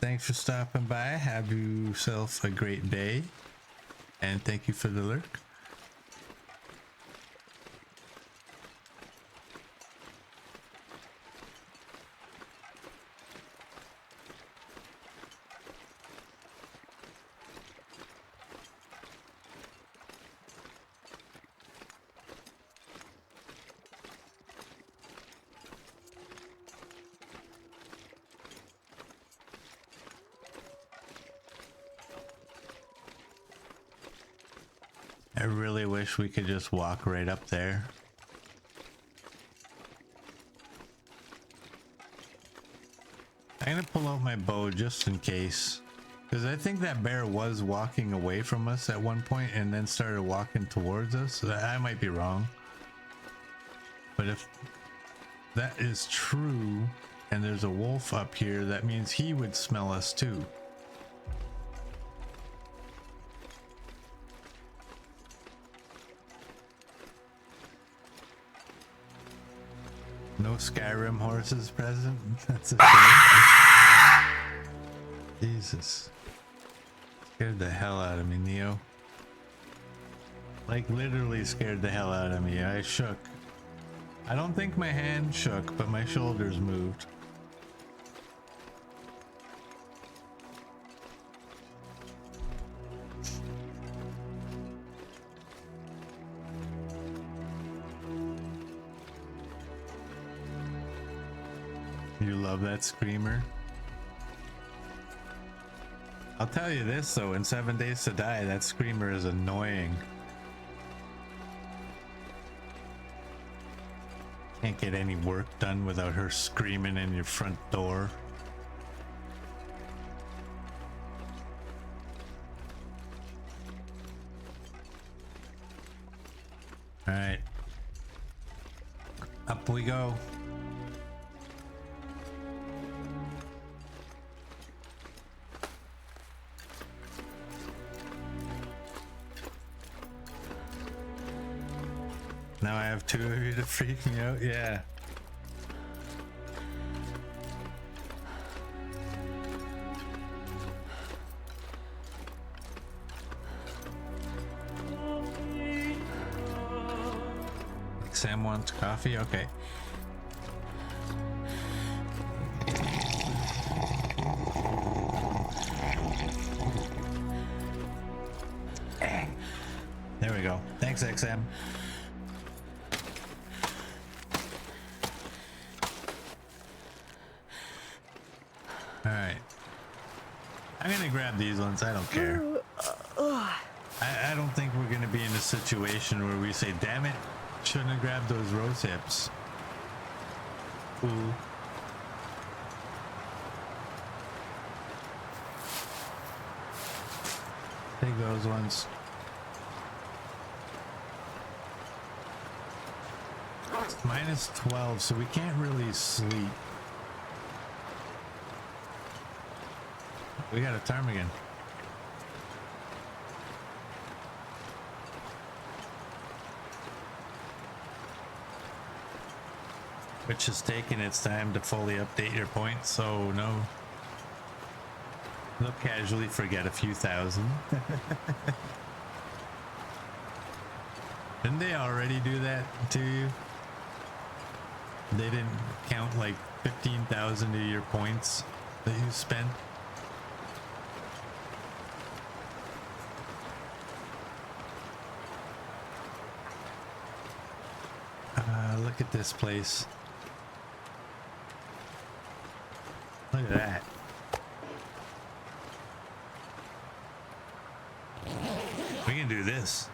Thanks for stopping by. Have yourself a great day. And thank you for the lurk. I really wish we could just walk right up there. I'm gonna pull out my bow just in case. Because I think that bear was walking away from us at one point and then started walking towards us. I might be wrong. But if that is true and there's a wolf up here, that means he would smell us too. No Skyrim horses present. That's a shame. Jesus. Scared the hell out of me, Neo. Like literally scared the hell out of me. I shook. I don't think my hand shook, but my shoulders moved. You love that screamer? I'll tell you this though, in 7 Days to Die, that screamer is annoying. Can't get any work done without her screaming in your front door. All right. Up we go. Now I have 2 of you to freak me out. Yeah. Sam wants coffee? Okay. There we go. Thanks, XM. Alright. I'm gonna grab these ones, I don't care. I don't think we're gonna be in a situation where we say, damn it, shouldn't have grabbed those rose hips. Ooh. Take those ones. It's -12, so we can't really sleep. We got a ptarmigan. Which has taken its time to fully update your points, so no. They'll casually forget a few thousand. Didn't they already do that to you? They didn't count like 15,000 of your points that you spent? Look at this place. Look at that. We can do this.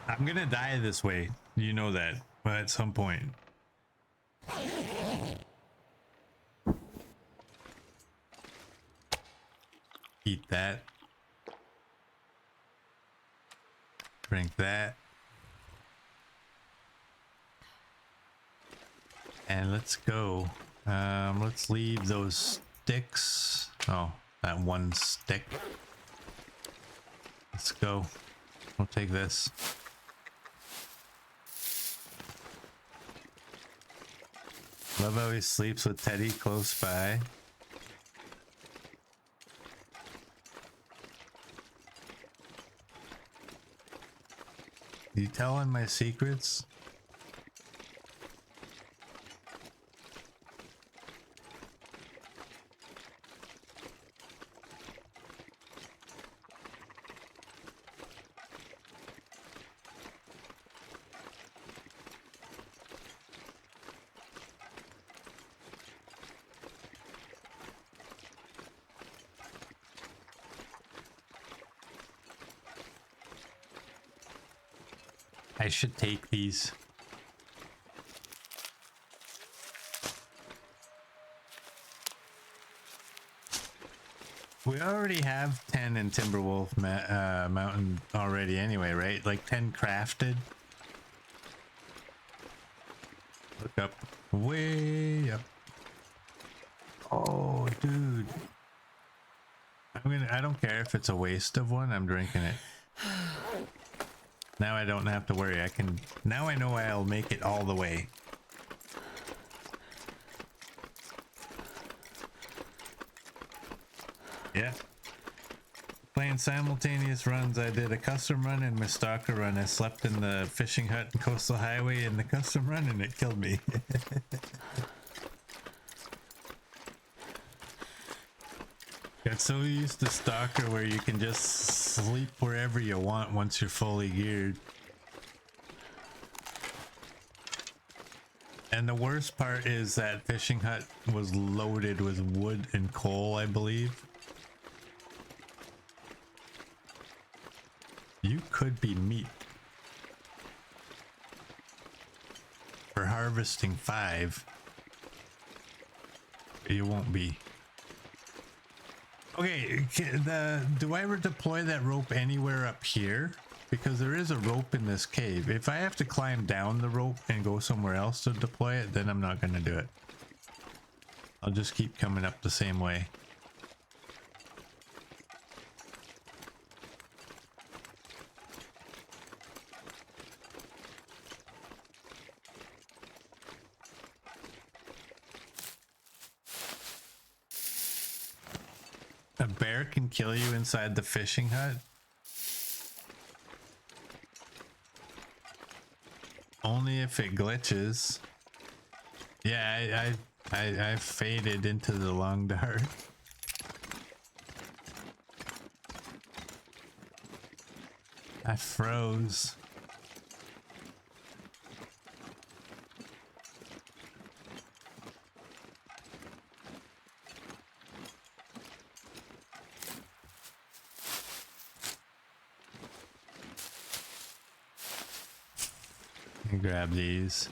I'm gonna die this way. You know that. But at some point. Eat that. Drink that. And let's go. Let's leave those sticks. Oh, that one stick. Let's go. We'll take this. Love how he sleeps with Teddy close by. You telling my secrets? I should take these. We already have 10 in Timberwolf Mountain already anyway, right? Like 10 crafted. Look up. Way up. Oh, dude. I don't care if it's a waste of one, I'm drinking it. Now I don't have to worry. Now I know I'll make it all the way. Yeah. Playing simultaneous runs. I did a custom run and my Stalker run. I slept in the fishing hut and coastal highway in the custom run and it killed me. Got so used to Stalker where you can just sleep wherever you want once you're fully geared. And the worst part is that fishing hut was loaded with wood and coal, I believe. You could be meat for harvesting 5. You won't be. Okay, do I ever deploy that rope anywhere up here? Because there is a rope in this cave. If I have to climb down the rope and go somewhere else to deploy it, then I'm not going to do it. I'll just keep coming up the same way. A bear can kill you inside the fishing hut? Only if it glitches. Yeah, I faded into the long dark. I froze. Grab these.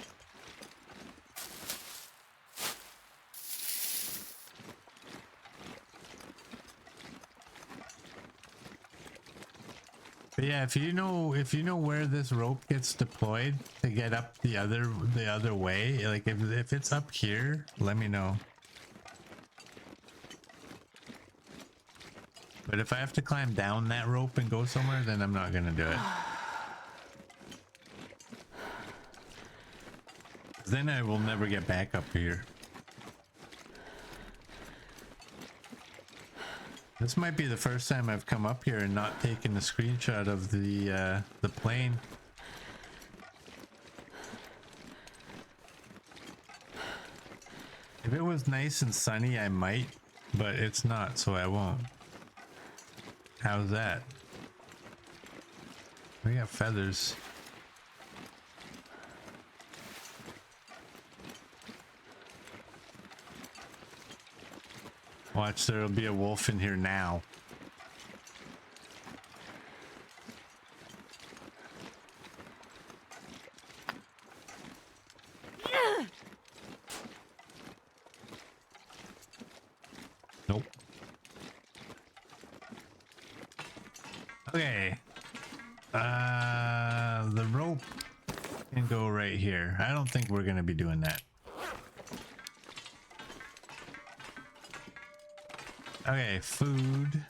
But yeah, if you know where this rope gets deployed to get up the other way, like if it's up here, let me know. But if I have to climb down that rope and go somewhere, then I'm not gonna do it. Then I will never get back up here. This might be the first time I've come up here and not taken a screenshot of the plane. If it was nice and sunny, I might, but it's not, so I won't. How's that? We got feathers. Watch, there'll be a wolf in here now. Nope. Okay. The rope can go right here. I don't think we're gonna be doing that. Okay, food.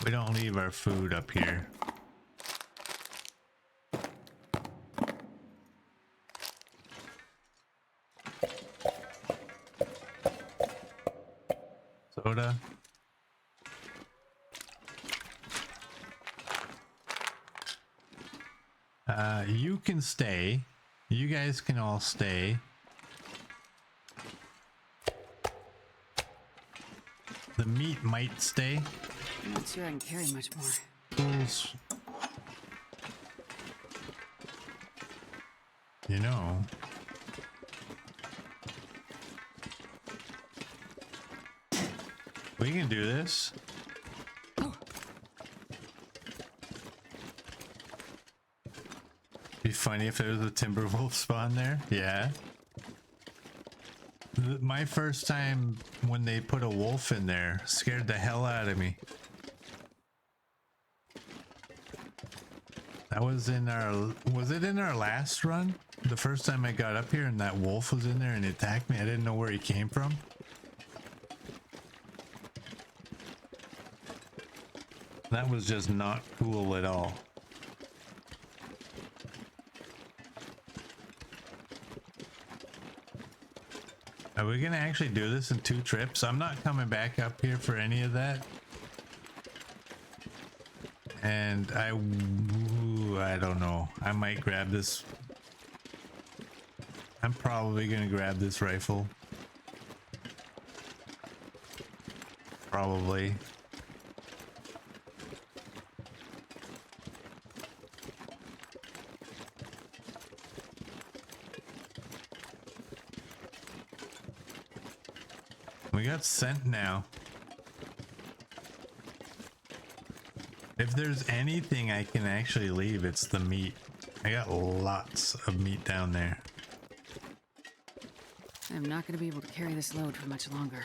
We don't leave our food up here. Soda. You can stay. You guys can all stay. The meat might stay. I'm not sure I can carry much more. Tools. You know. We can do this. Be funny if there was a Timberwolf spawn there. Yeah. My first time when they put a wolf in there scared the hell out of me. That was in our, was it in our last run? The first time I got up here and that wolf was in there and it attacked me. I didn't know where he came from. That was just not cool at all. Are we gonna actually do this in 2 trips? I'm not coming back up here for any of that. And I don't know. I might grab this. I'm probably gonna grab this rifle. Probably. We got scent now. If there's anything I can actually leave, it's the meat. I got lots of meat down there. I'm not going to be able to carry this load for much longer.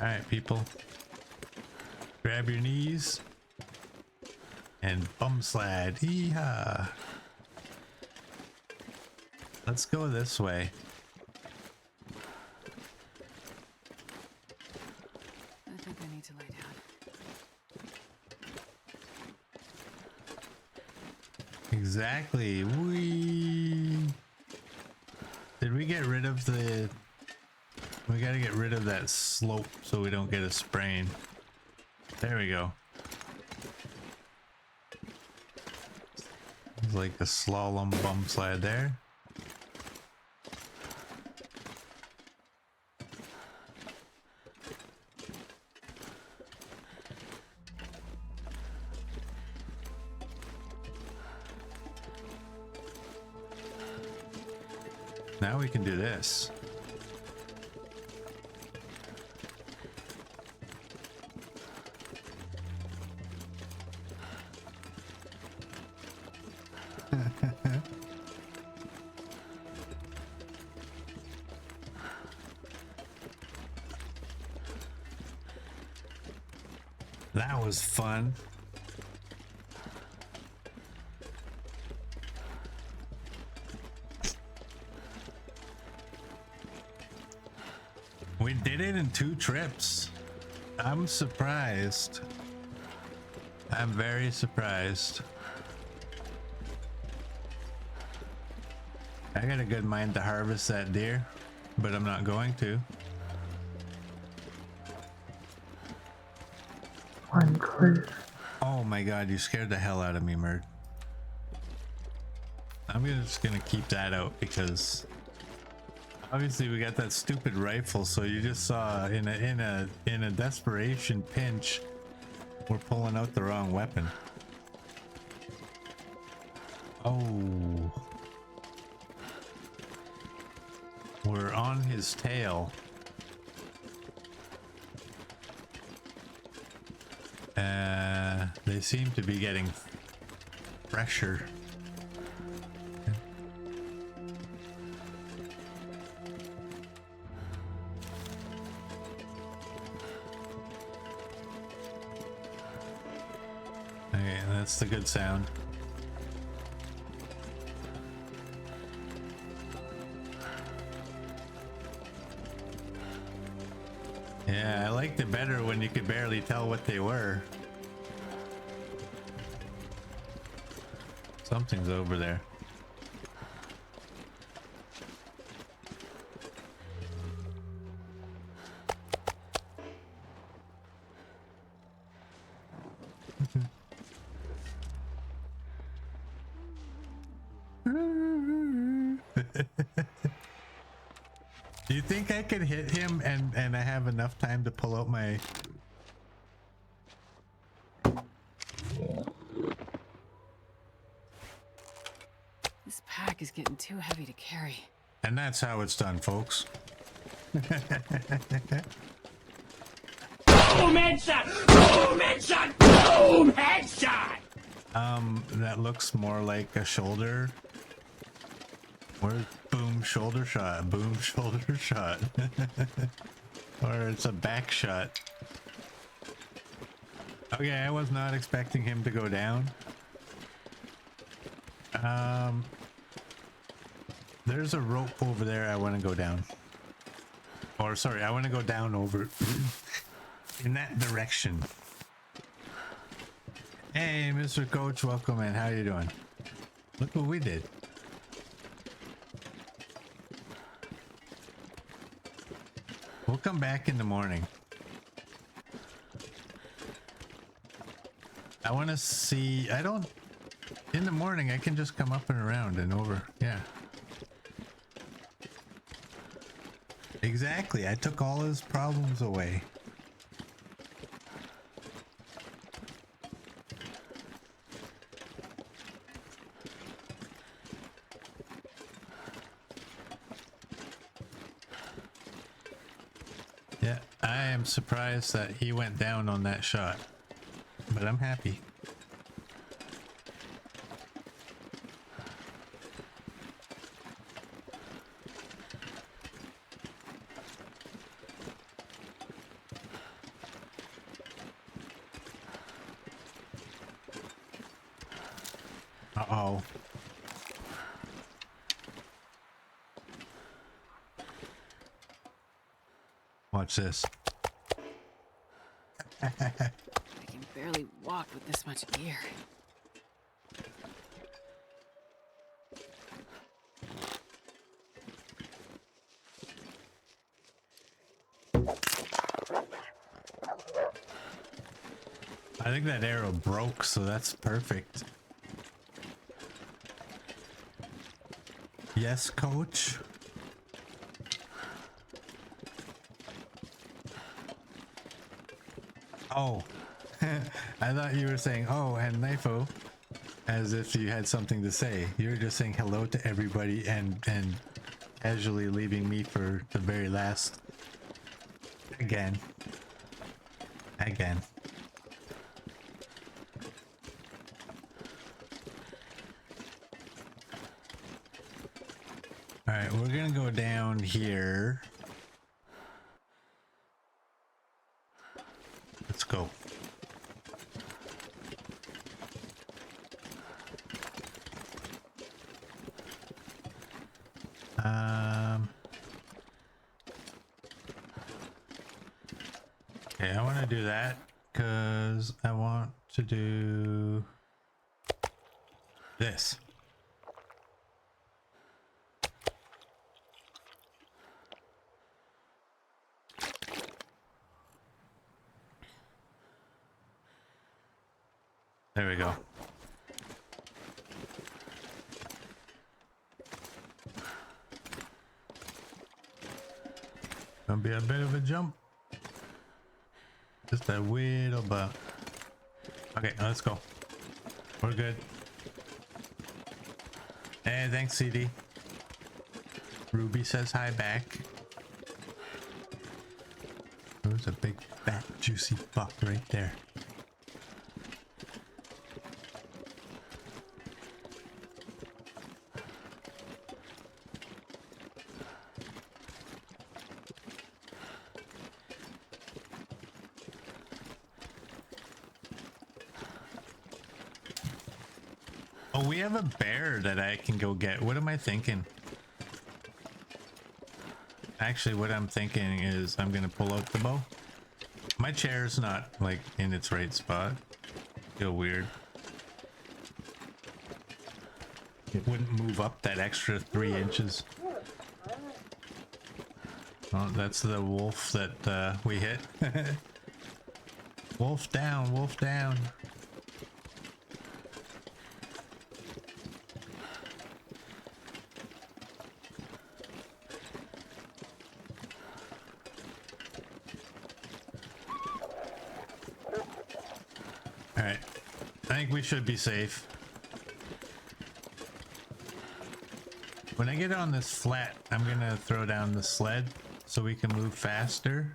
All right, people. Grab your knees and bum slide. Yeehaw. Let's go this way. I think I need to lie down. Exactly. Did we get rid of the... We gotta get rid of that slope so we don't get a sprain. There we go. It's like a slalom bum slide there. Now we can do this. That was fun. We did it in 2 trips. I'm surprised. I'm very surprised. I got a good mind to harvest that deer, but I'm not going to. One clue. Oh my god, you scared the hell out of me, Mert. I'm just gonna keep that out because obviously we got that stupid rifle, so you just saw in a desperation pinch we're pulling out the wrong weapon. Oh. We're on his tail. They seem to be getting fresher. Okay, that's the good sound. Yeah, I liked it better when you could barely tell what they were. Something's over there. Do you think I could hit him and I have enough time to pull out my... This pack is getting too heavy to carry. And that's how it's done, folks. Boom headshot! Boom headshot! Boom headshot! That looks more like a shoulder. Where's boom shoulder shot? Boom shoulder shot. Or it's a back shot. Okay, I was not expecting him to go down. There's a rope over there I want to go down. Or sorry, I want to go down over in that direction. Hey, Mr. Coach, welcome in. How you doing? Look what we did. We'll come back in the morning. I want to see... I don't... In the morning, I can just come up and around and over. Yeah. Exactly. I took all his problems away. Yeah, I am surprised that he went down on that shot, but I'm happy. Uh-oh. Watch this. I can barely walk with this much gear. I think that arrow broke, so that's perfect. Yes, coach. Oh, I thought you were saying, oh, and Knifo, as if you had something to say. You're just saying hello to everybody and casually leaving me for the very last. Again. All right, we're gonna go down here. Let's go. Okay, I want to do that because I want to do this. There we go. Gonna be a bit of a jump. Just a little bit. Okay, let's go. We're good. Hey, thanks, CD. Ruby says hi back. There's a big, fat, juicy buck right there. Oh, we have a bear that I can go get. What am I thinking? Actually, what I'm thinking is I'm gonna pull out the bow. My chair's not like in its right spot. Feel weird. It wouldn't move up that extra 3 inches. Oh, that's the wolf that we hit. Wolf down, wolf down. All right, I think we should be safe. When I get on this flat, I'm gonna throw down the sled so we can move faster.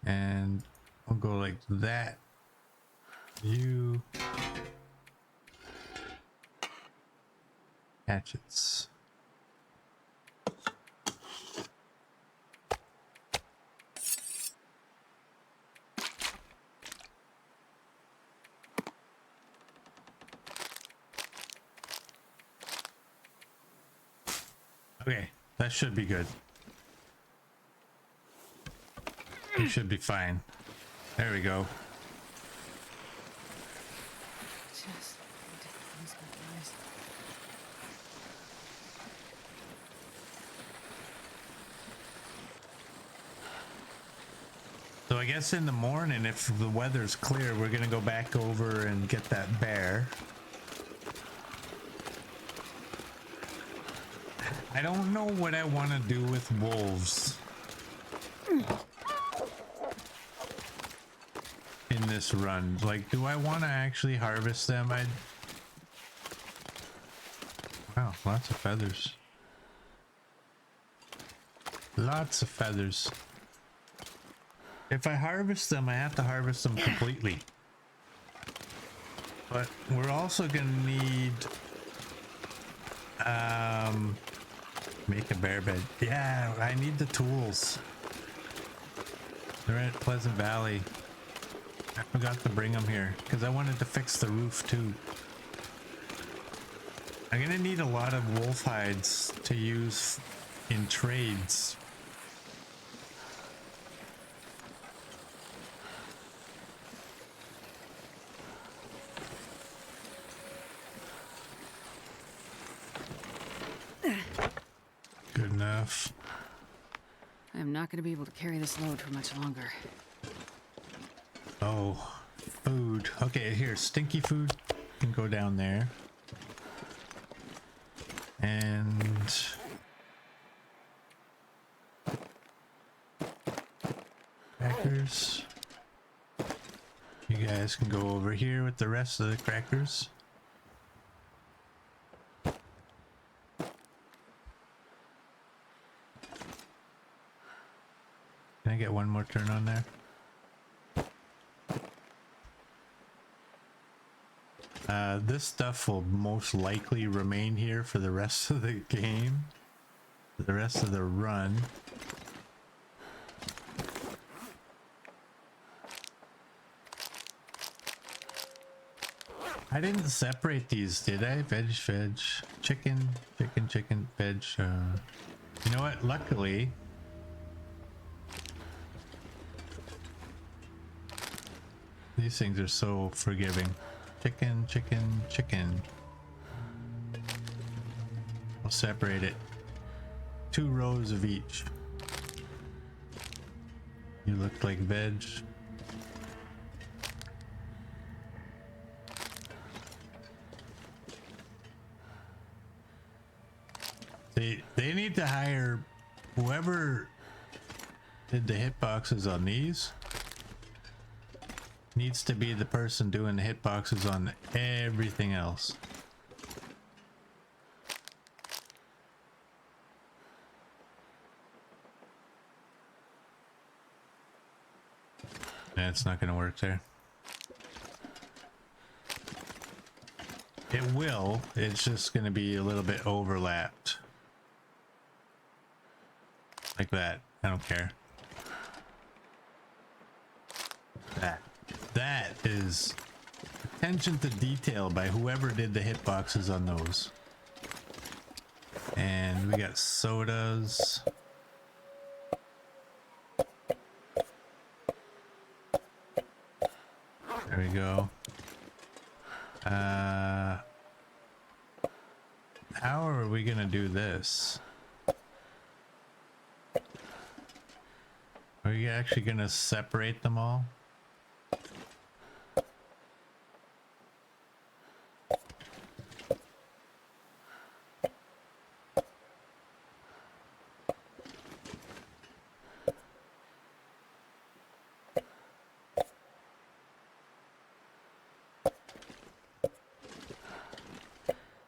And I'll go like that. You hatchets. Okay, that should be good. You should be fine. There we go. Just need to close my eyes. So I guess in the morning, if the weather's clear, we're gonna go back over and get that bear. I don't know what I want to do with wolves in this run. Like, do I want to actually harvest them? Wow, lots of feathers. Lots of feathers. If I harvest them, I have to harvest them completely. But we're also gonna need make a bear bed. Yeah, I need the tools. They're at Pleasant Valley. I forgot to bring them here because I wanted to fix the roof too. I'm gonna need a lot of wolf hides to use in trades. Good enough. I am not going to be able to carry this load for much longer. Oh, food. Okay, here, stinky food can go down there. And crackers. You guys can go over here with the rest of the crackers. Can I get one more turn on there? This stuff will most likely remain here for the rest of the game, for the rest of the run. I didn't separate these, did I? Veg, veg, chicken, chicken, chicken, veg. You know what? Luckily, these things are so forgiving. Chicken, chicken, chicken. I'll separate it. 2 rows of each. You look like veg. They need to hire whoever did the hitboxes on these. Needs to be the person doing the hitboxes on everything else. Yeah, it's not going to work there. It will. It's just going to be a little bit overlapped. Like that. I don't care. That is attention to detail by whoever did the hitboxes on those. And we got sodas. There we go. How are we gonna do this? Are you actually gonna separate them all?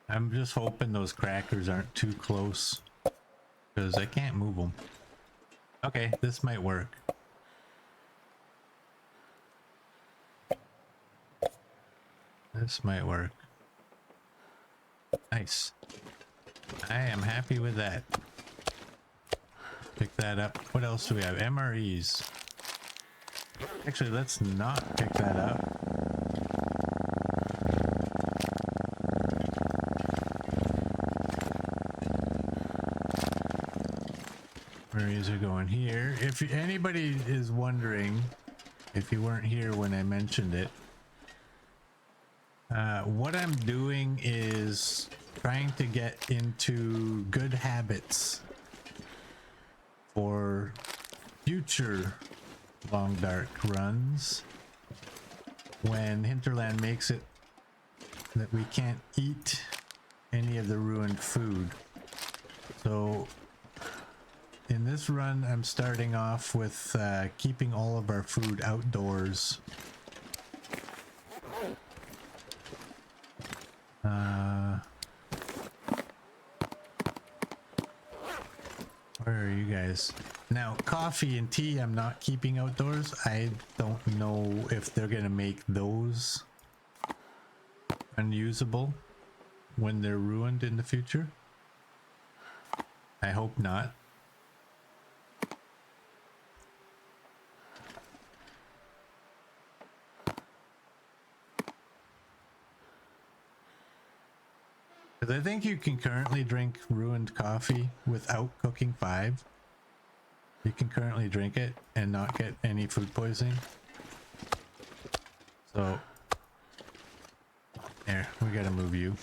I'm just hoping those crackers aren't too close, because I can't move them. Okay, this might work. This might work. Nice. I am happy with that. Pick that up. What else do we have? MREs. Actually, let's not pick that up. MREs are going here. If anybody is wondering, if you weren't here when I mentioned it, what I'm doing is trying to get into good habits for future long dark runs when Hinterland makes it that we can't eat any of the ruined food. So in this run, I'm starting off with keeping all of our food outdoors. Where are you guys? Now, coffee and tea I'm not keeping outdoors. I don't know if they're gonna make those unusable when they're ruined in the future. I hope not. Because I think you can currently drink ruined coffee without cooking 5. You can currently drink it and not get any food poisoning. So, there, we gotta move you.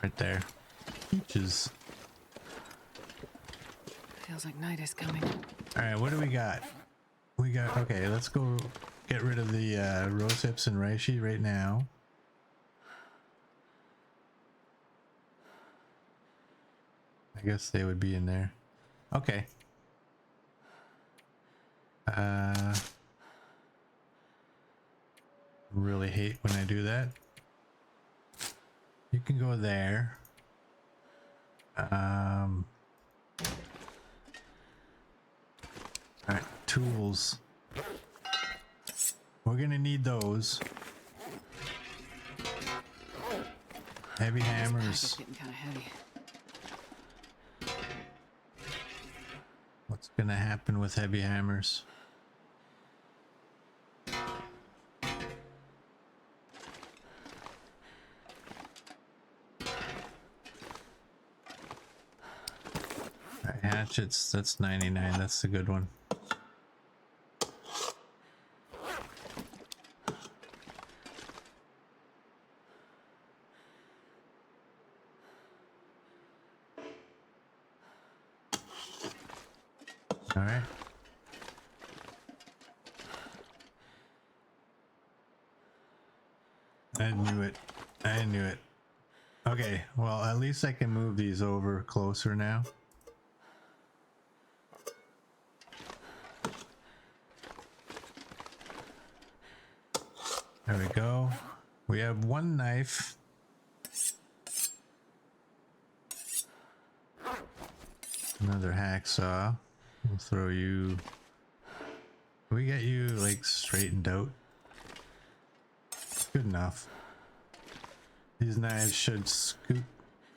Right there. Peaches. Feels like night is coming. Alright, what do we got? We got, okay, let's go get rid of the rose hips and reishi right now. I guess they would be in there. Okay. Really hate when I do that. You can go there. Alright, tools. We're gonna need those. Heavy hammers. It's getting kind of heavy. What's gonna happen with heavy hammers? Alright, hatchets, that's 99, that's a good one. Alright. I knew it. I knew it. Okay, well, at least I can move these over closer now. There we go. We have one knife. Another hacksaw. We'll throw you. Can we get you like straightened out? Good enough. These knives should scoot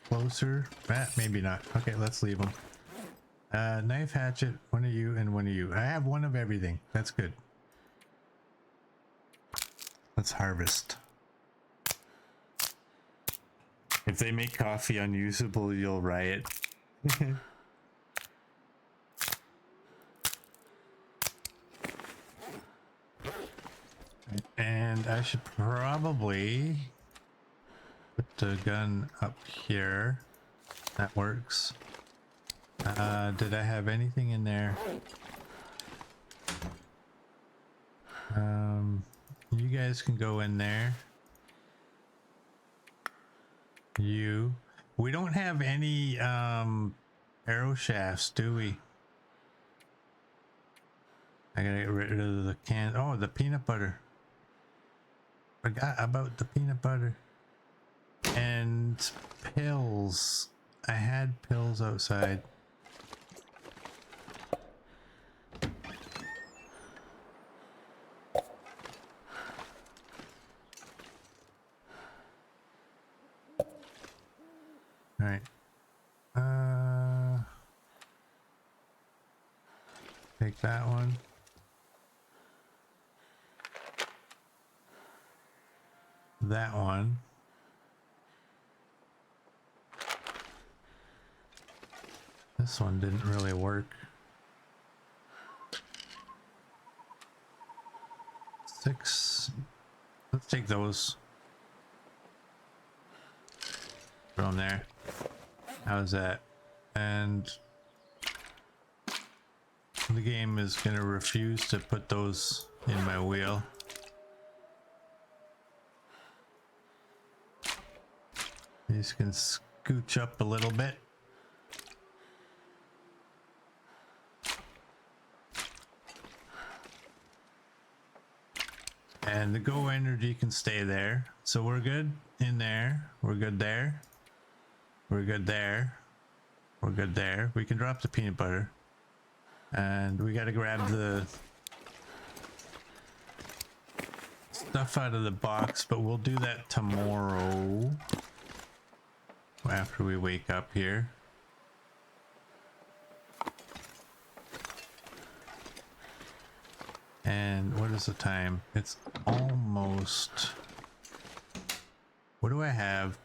closer. Maybe not. Okay, let's leave them. Knife, hatchet, one of you and one of you. I have one of everything. That's good. Let's harvest. If they make coffee unusable, you'll riot. And I should probably put the gun up here. That works. Did I have anything in there? You guys can go in there. We don't have any arrow shafts, do we? I gotta get rid of the can. Oh, the peanut butter. Forgot about the peanut butter. And pills. I had pills outside. All right. Take that one. That one. This one didn't really work. 6. Let's take those. Throw them there. How's that? And the game is gonna refuse to put those in my wheel. These can scooch up a little bit. And the go energy can stay there. So we're good in there. We're good there. We're good there. We're good there. We can drop the peanut butter. And we gotta grab the stuff out of the box, but we'll do that tomorrow. After we wake up here. And what is the time? It's almost... What do I have?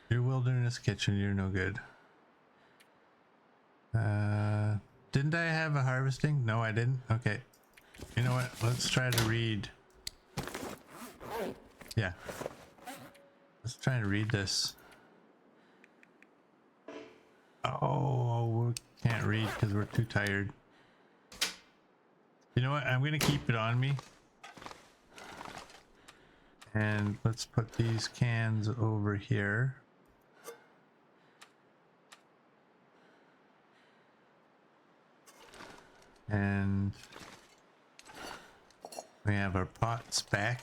Your wilderness kitchen, you're no good. Didn't I have a harvesting? No, I didn't. Okay. You know what? Let's try to read. Yeah. Let's try to read this. Oh, we can't read because we're too tired. You know what? I'm going to keep it on me. And let's put these cans over here. And we have our pots back.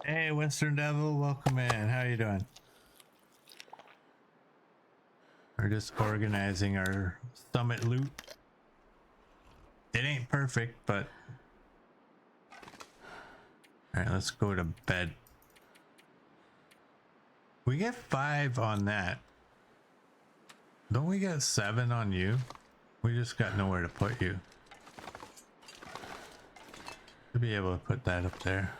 Hey, Western Devil, welcome in. How you doing? We're just organizing our summit loot. It ain't perfect, but... Alright, let's go to bed. We get 5 on that. Don't we get 7 on you? We just got nowhere to put you. To be able to put that up there.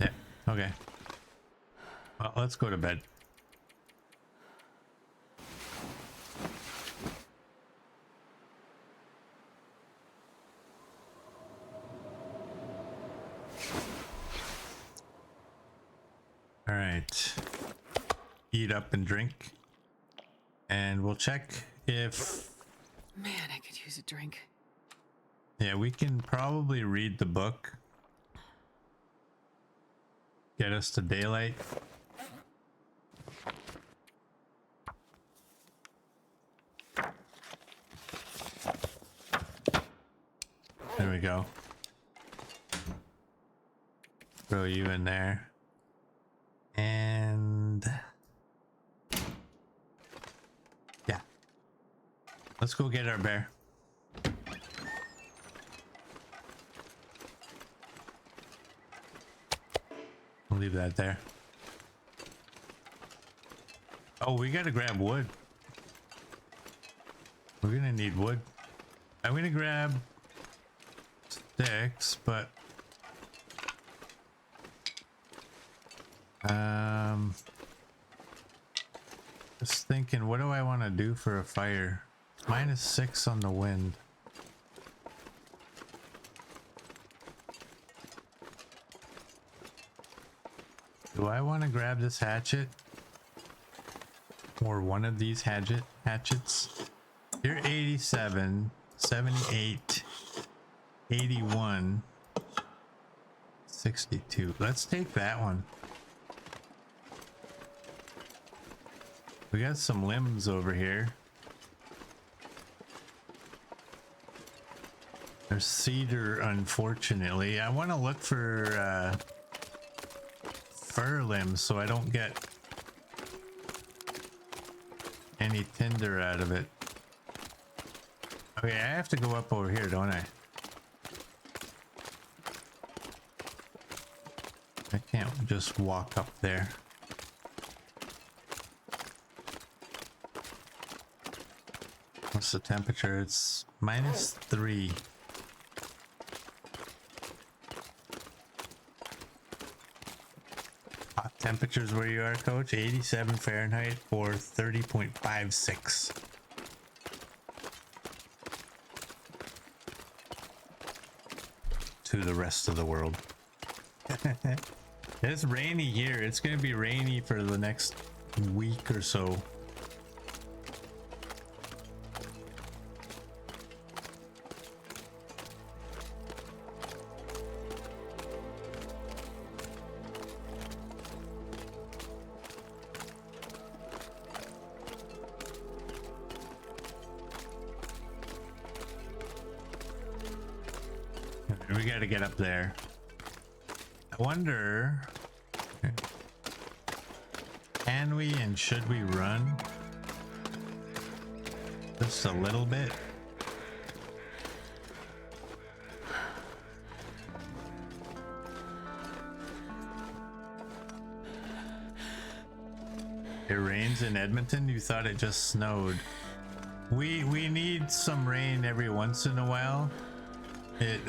Yeah, okay. Well, let's go to bed. All right. Eat up and drink. And we'll check if... Man, I could use a drink. Yeah, we can probably read the book. Get us to daylight. There we go. Throw you in there. And yeah, let's go get our bear. I'll leave that there. Oh, we gotta grab wood. We're gonna need wood. I'm gonna grab sticks, but just thinking, what do I want to do for a fire? -6 on the wind. Do I want to grab this hatchet? Or one of these hatchets? You're 87, 78, 81, 62. Let's take that one. We got some limbs over here. There's cedar, unfortunately. I want to look for fir limbs so I don't get any tinder out of it. Okay, I have to go up over here, don't I? I can't just walk up there. What's the temperature? It's -3. Hot temperatures where you are, Coach? 87 Fahrenheit or 30.56. To the rest of the world. It's rainy here. It's going to be rainy for the next week or so. We got to get up there. I wonder, can we and should we run just a little bit? It rains in Edmonton? You thought it just snowed. We need some rain every once in a while. It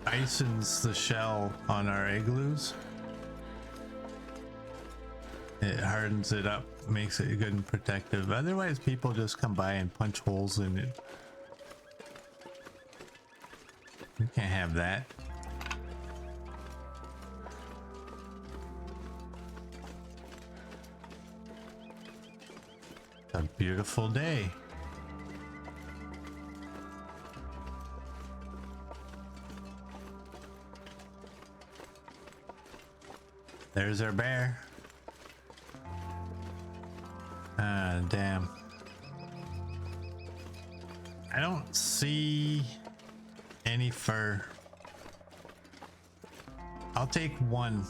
icens the shell on our igloos. It hardens it up, makes it good and protective. Otherwise, people just come by and punch holes in it. We can't have that. It's a beautiful day. There's our bear. Ah, damn. I don't see any fur. I'll take one.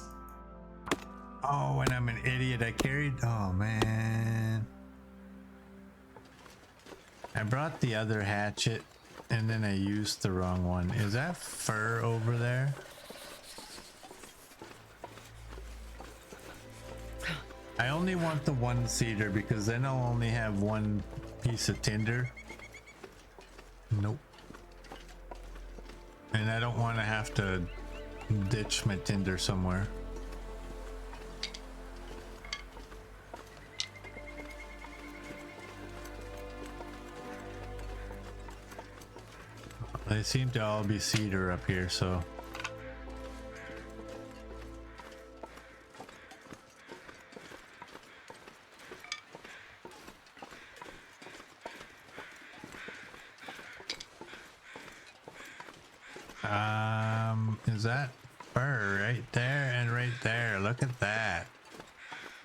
Oh, and I'm an idiot. I carried. Oh, man. I brought the other hatchet and then I used the wrong one. Is that fur over there? I only want the one cedar because then I'll only have one piece of tinder. Nope. And I don't want to have to ditch my tinder somewhere. They seem to all be cedar up here, so. Is that fur right there and right there? Look at that.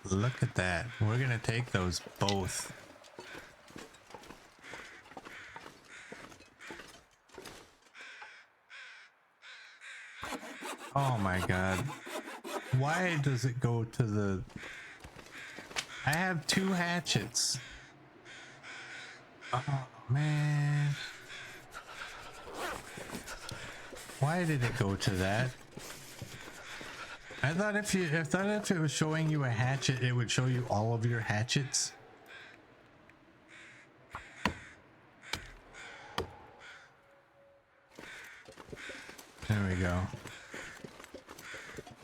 Look at that. We're gonna take those both. Oh my god. Why does it go to the... I have 2 hatchets. Oh man. Why did it go to that? I thought if it was showing you a hatchet, it would show you all of your hatchets. There we go.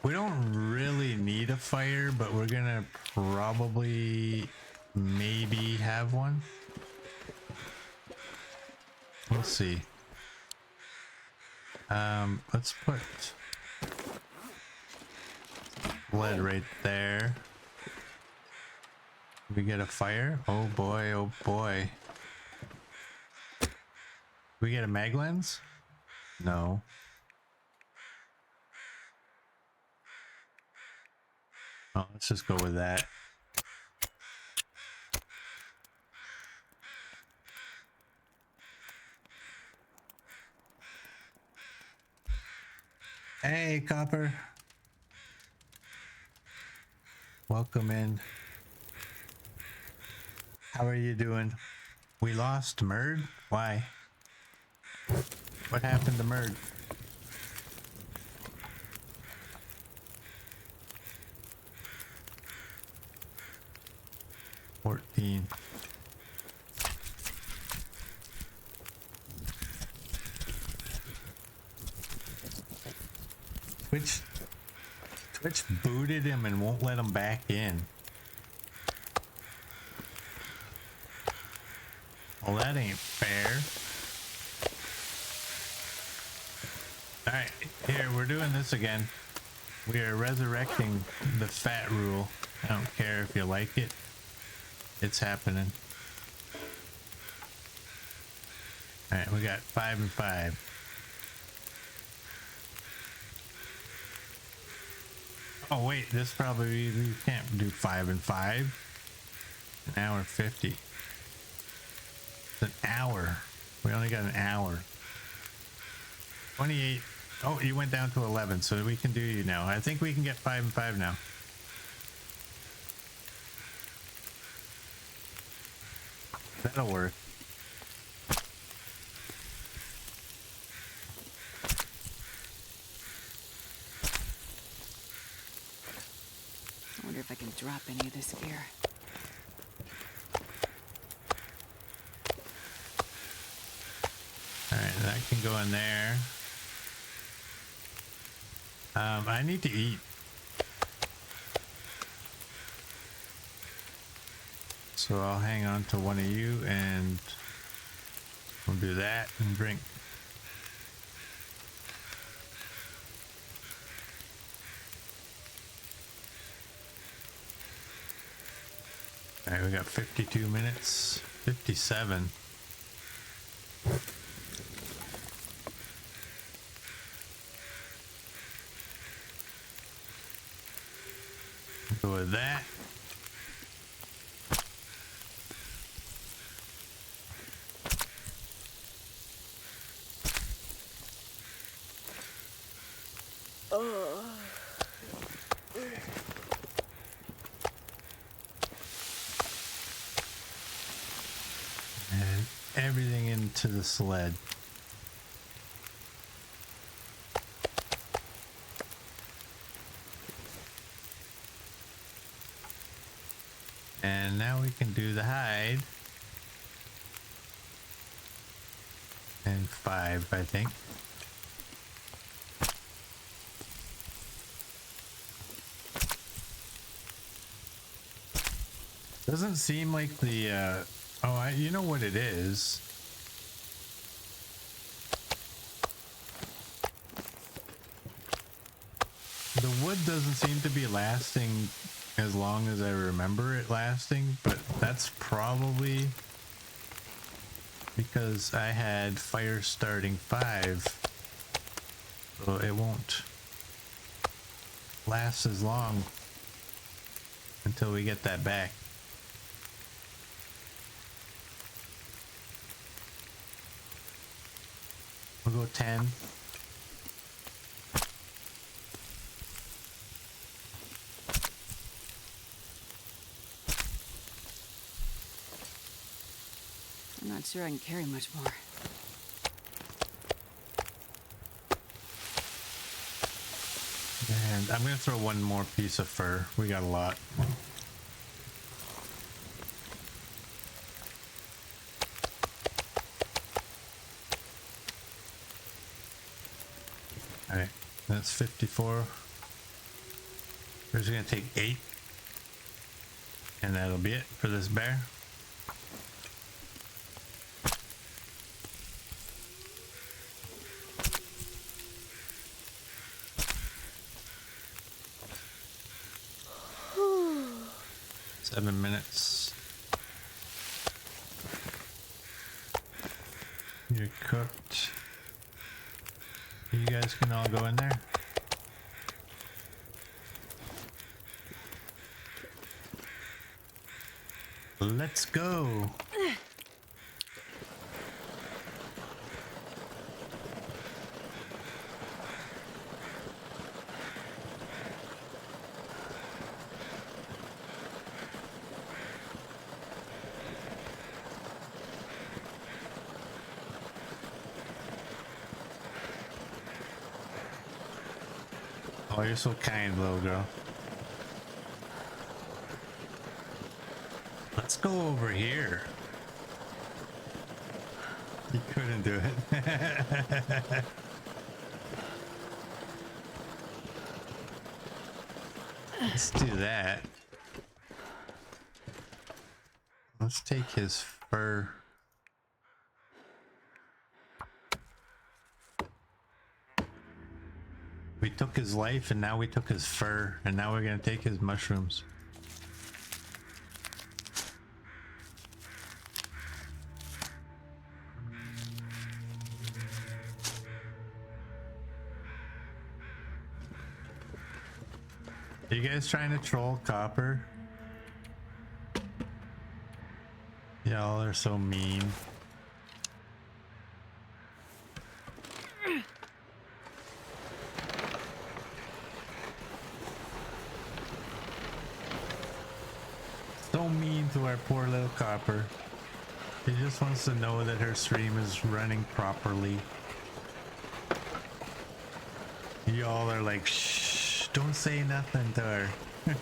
We don't really need a fire, but we're gonna probably maybe have one. We'll see. Let's put lead right there. We get a fire. Oh boy, oh boy. We get a mag lens? No. Oh, let's just go with that. Hey, Copper. Welcome in. How are you doing? We lost Murd? Why? What happened to Murd? $14. Twitch booted him and won't let him back in. Well, that ain't fair. Alright, here, we're doing this again. We are resurrecting the fat rule. I don't care if you like it. It's happening. Alright, we got 5 and 5. Oh wait, this probably, we can't do 5 and 5. An hour 50. It's an hour. We only got an hour. 28. Oh, you went down to 11, so we can do you now. I think we can get 5 and 5 now. That'll work. I wonder if I can drop any of this gear. Alright, that can go in there. I need to eat. So I'll hang on to one of you and we'll do that and drink. Alright, we got 52 minutes. 57. Go with that. And everything into the sled. And now we can do the hide. And 5, I think. Doesn't seem like the, you know what it is. The wood doesn't seem to be lasting as long as I remember it lasting, but that's probably because I had fire starting 5, so it won't last as long until we get that back. We'll go 10. I'm not sure I can carry much more. And And I'm gonna throw one more piece of fur. We got a lot. Alright, that's 54. We're just gonna take 8. And that'll be it for this bear. Seven minutes. You're cooked. You guys can all go in there. Let's go. Oh, you're so kind, little girl. Let's go over here. You couldn't do it. Let's do that. Let's take his fur. We took his life and now we took his fur and now we're gonna take his mushrooms. Are you guys trying to troll Copper? Y'all are so mean. So mean to our poor little Copper. He just wants to know that her stream is running properly. Y'all are like, shh, don't say nothing to her. I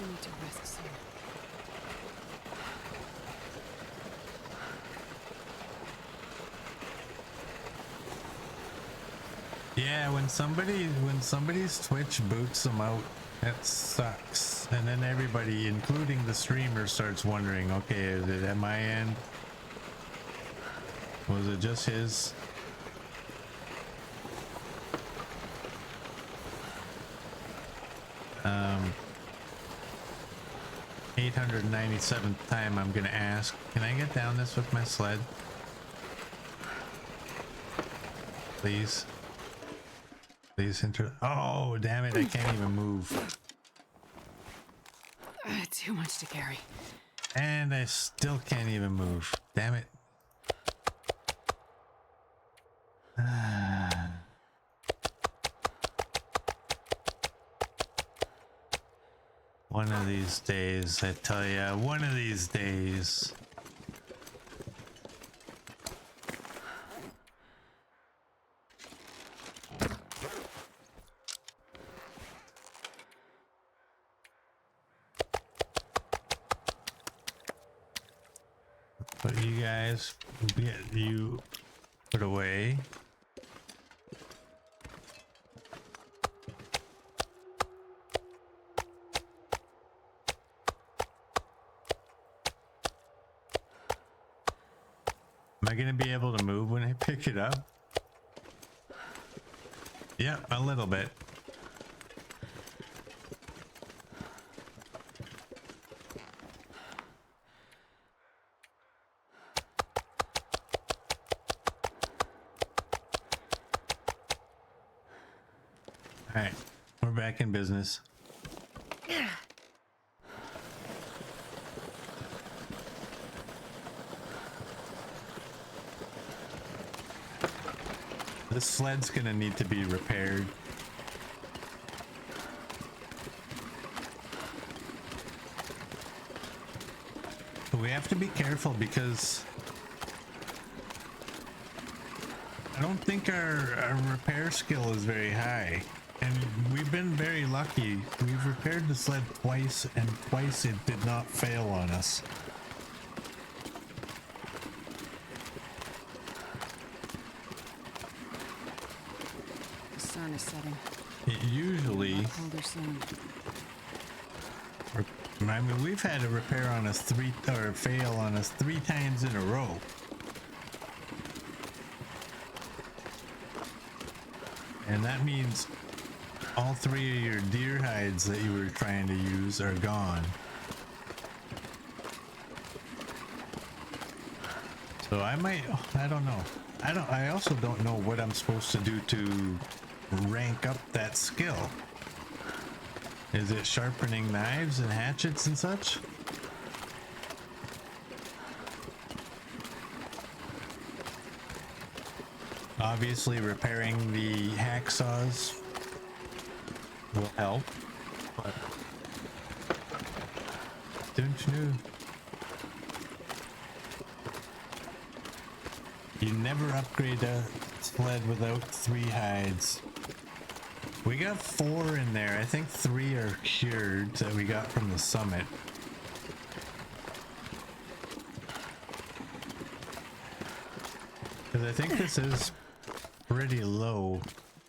need to rest soon. Yeah, when somebody's Twitch boots them out, that sucks. And then everybody, including the streamer, starts wondering, okay, is it at my end? Was it just his? Um, 897th time I'm gonna ask, can I get down this with my sled? Please. Please enter. Oh, damn it, I can't even move. Too much to carry. And I still can't even move. Damn it. One of these days, I tell ya, one of these days. But you guys get you put away. Am I gonna be able to move when I pick it up? Yeah, a little bit. All right, we're back in business. This sled's gonna need to be repaired. But we have to be careful because I don't think our repair skill is very high. And we've been very lucky. We've repaired the sled twice, and twice it did not fail on us. The sun is setting. It usually... Colder soon. I mean, we've had a repair on us fail on us 3 times in a row. And that means all 3 of your deer hides that you were trying to use are gone. So I don't know. I also don't know what I'm supposed to do to rank up that skill. Is it sharpening knives and hatchets and such? Obviously, repairing the hacksaws will help, but don't you know? You never upgrade a sled without 3 hides. We got 4 in there. I think 3 are cured that we got from the summit. Because I think this is pretty low.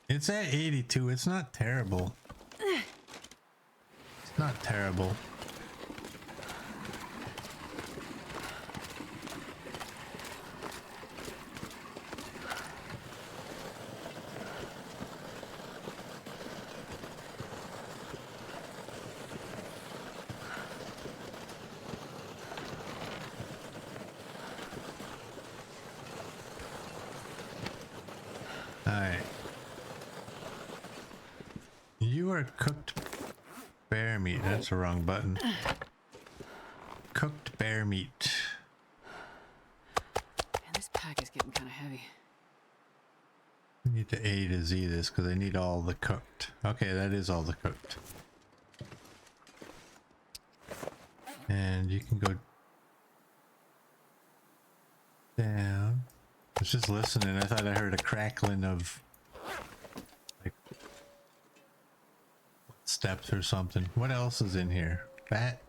It's at 82. It's not terrible. It's not terrible. Alright. You are cooked bear meat. That's the wrong button. Cooked bear meat. Man, this pack is getting kind of heavy. I need to A to Z this because I need all the cooked. Okay, that is all the cooked. And you can go down. I was just listening. I thought I heard a crackling of like steps or something. What else is in here? Fat?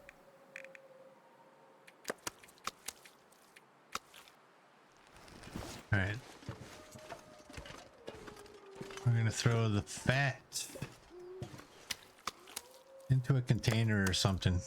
All right. We're gonna throw the fat into a container or something.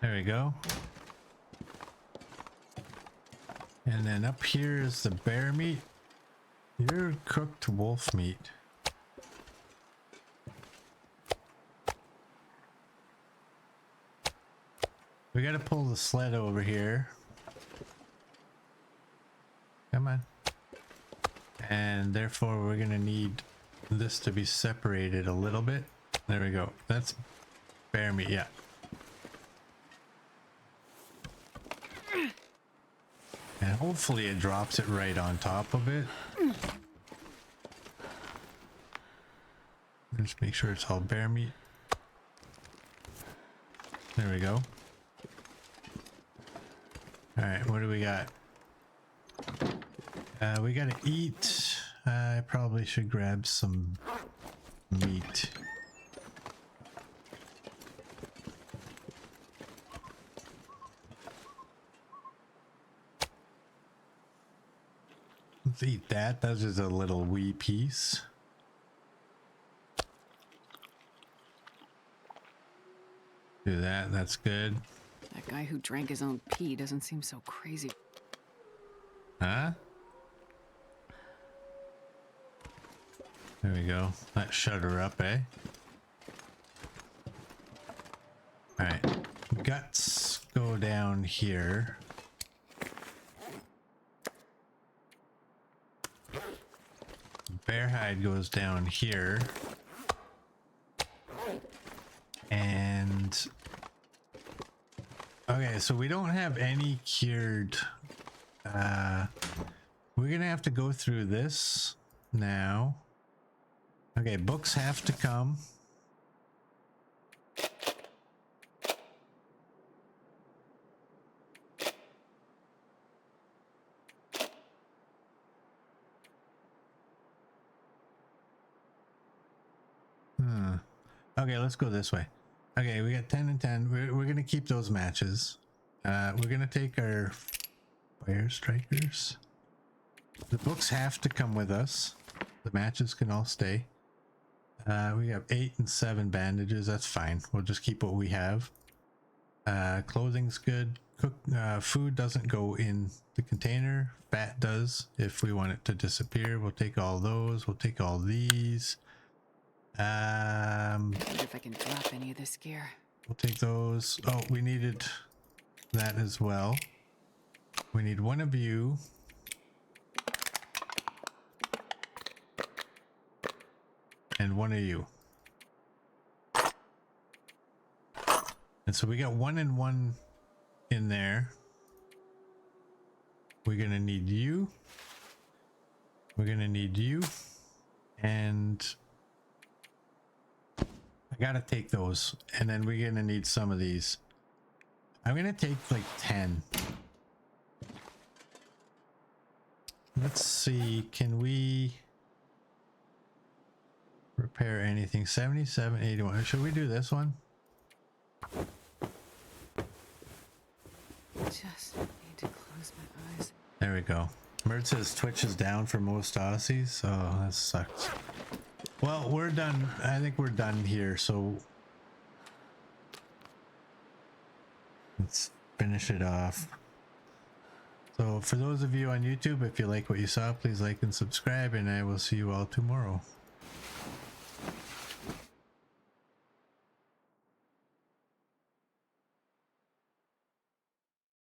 There we go. And then up here is the bear meat. You're cooked wolf meat. We gotta pull the sled over here. Come on. And therefore we're gonna need this to be separated a little bit. There we go. That's bear meat, yeah. And hopefully it drops it right on top of it. Just make sure it's all bear meat. There we go. Alright, what do we got? We gotta eat. I probably should grab some meat. Let's eat that. That's just a little wee piece. Do that. That's good. That guy who drank his own pee doesn't seem so crazy. Huh? There we go. That shut her up, eh? Alright. Guts go down here. Bear hide goes down here. And Okay, so we don't have any cured. We're gonna have to go through this now. Okay, books have to come. Okay, let's go this way. Okay, we got 10 and 10. We're gonna keep those matches. We're gonna take our fire strikers. The books have to come with us. The matches can all stay. We have 8 and 7 bandages. That's fine. We'll just keep what we have. Clothing's good. Food doesn't go in the container. Fat does if we want it to disappear. We'll take all those. We'll take all these. Wonder if I can drop any of this gear. We'll take those. Oh, we needed that as well. We need one of you. And one of you. And so we got 1 and 1 in there. We're gonna need you. We're gonna need you. And I gotta take those, and then we're gonna need some of these. I'm gonna take like 10. Let's see, can we repair anything? 77, 81. Should we do this one? Just need to close my eyes. There we go. Mert says Twitch is down for most Aussies. Oh, that sucks. Well, we're done. I think we're done here, so let's finish it off. So for those of you on YouTube, if you like what you saw, please like and subscribe, and I will see you all tomorrow.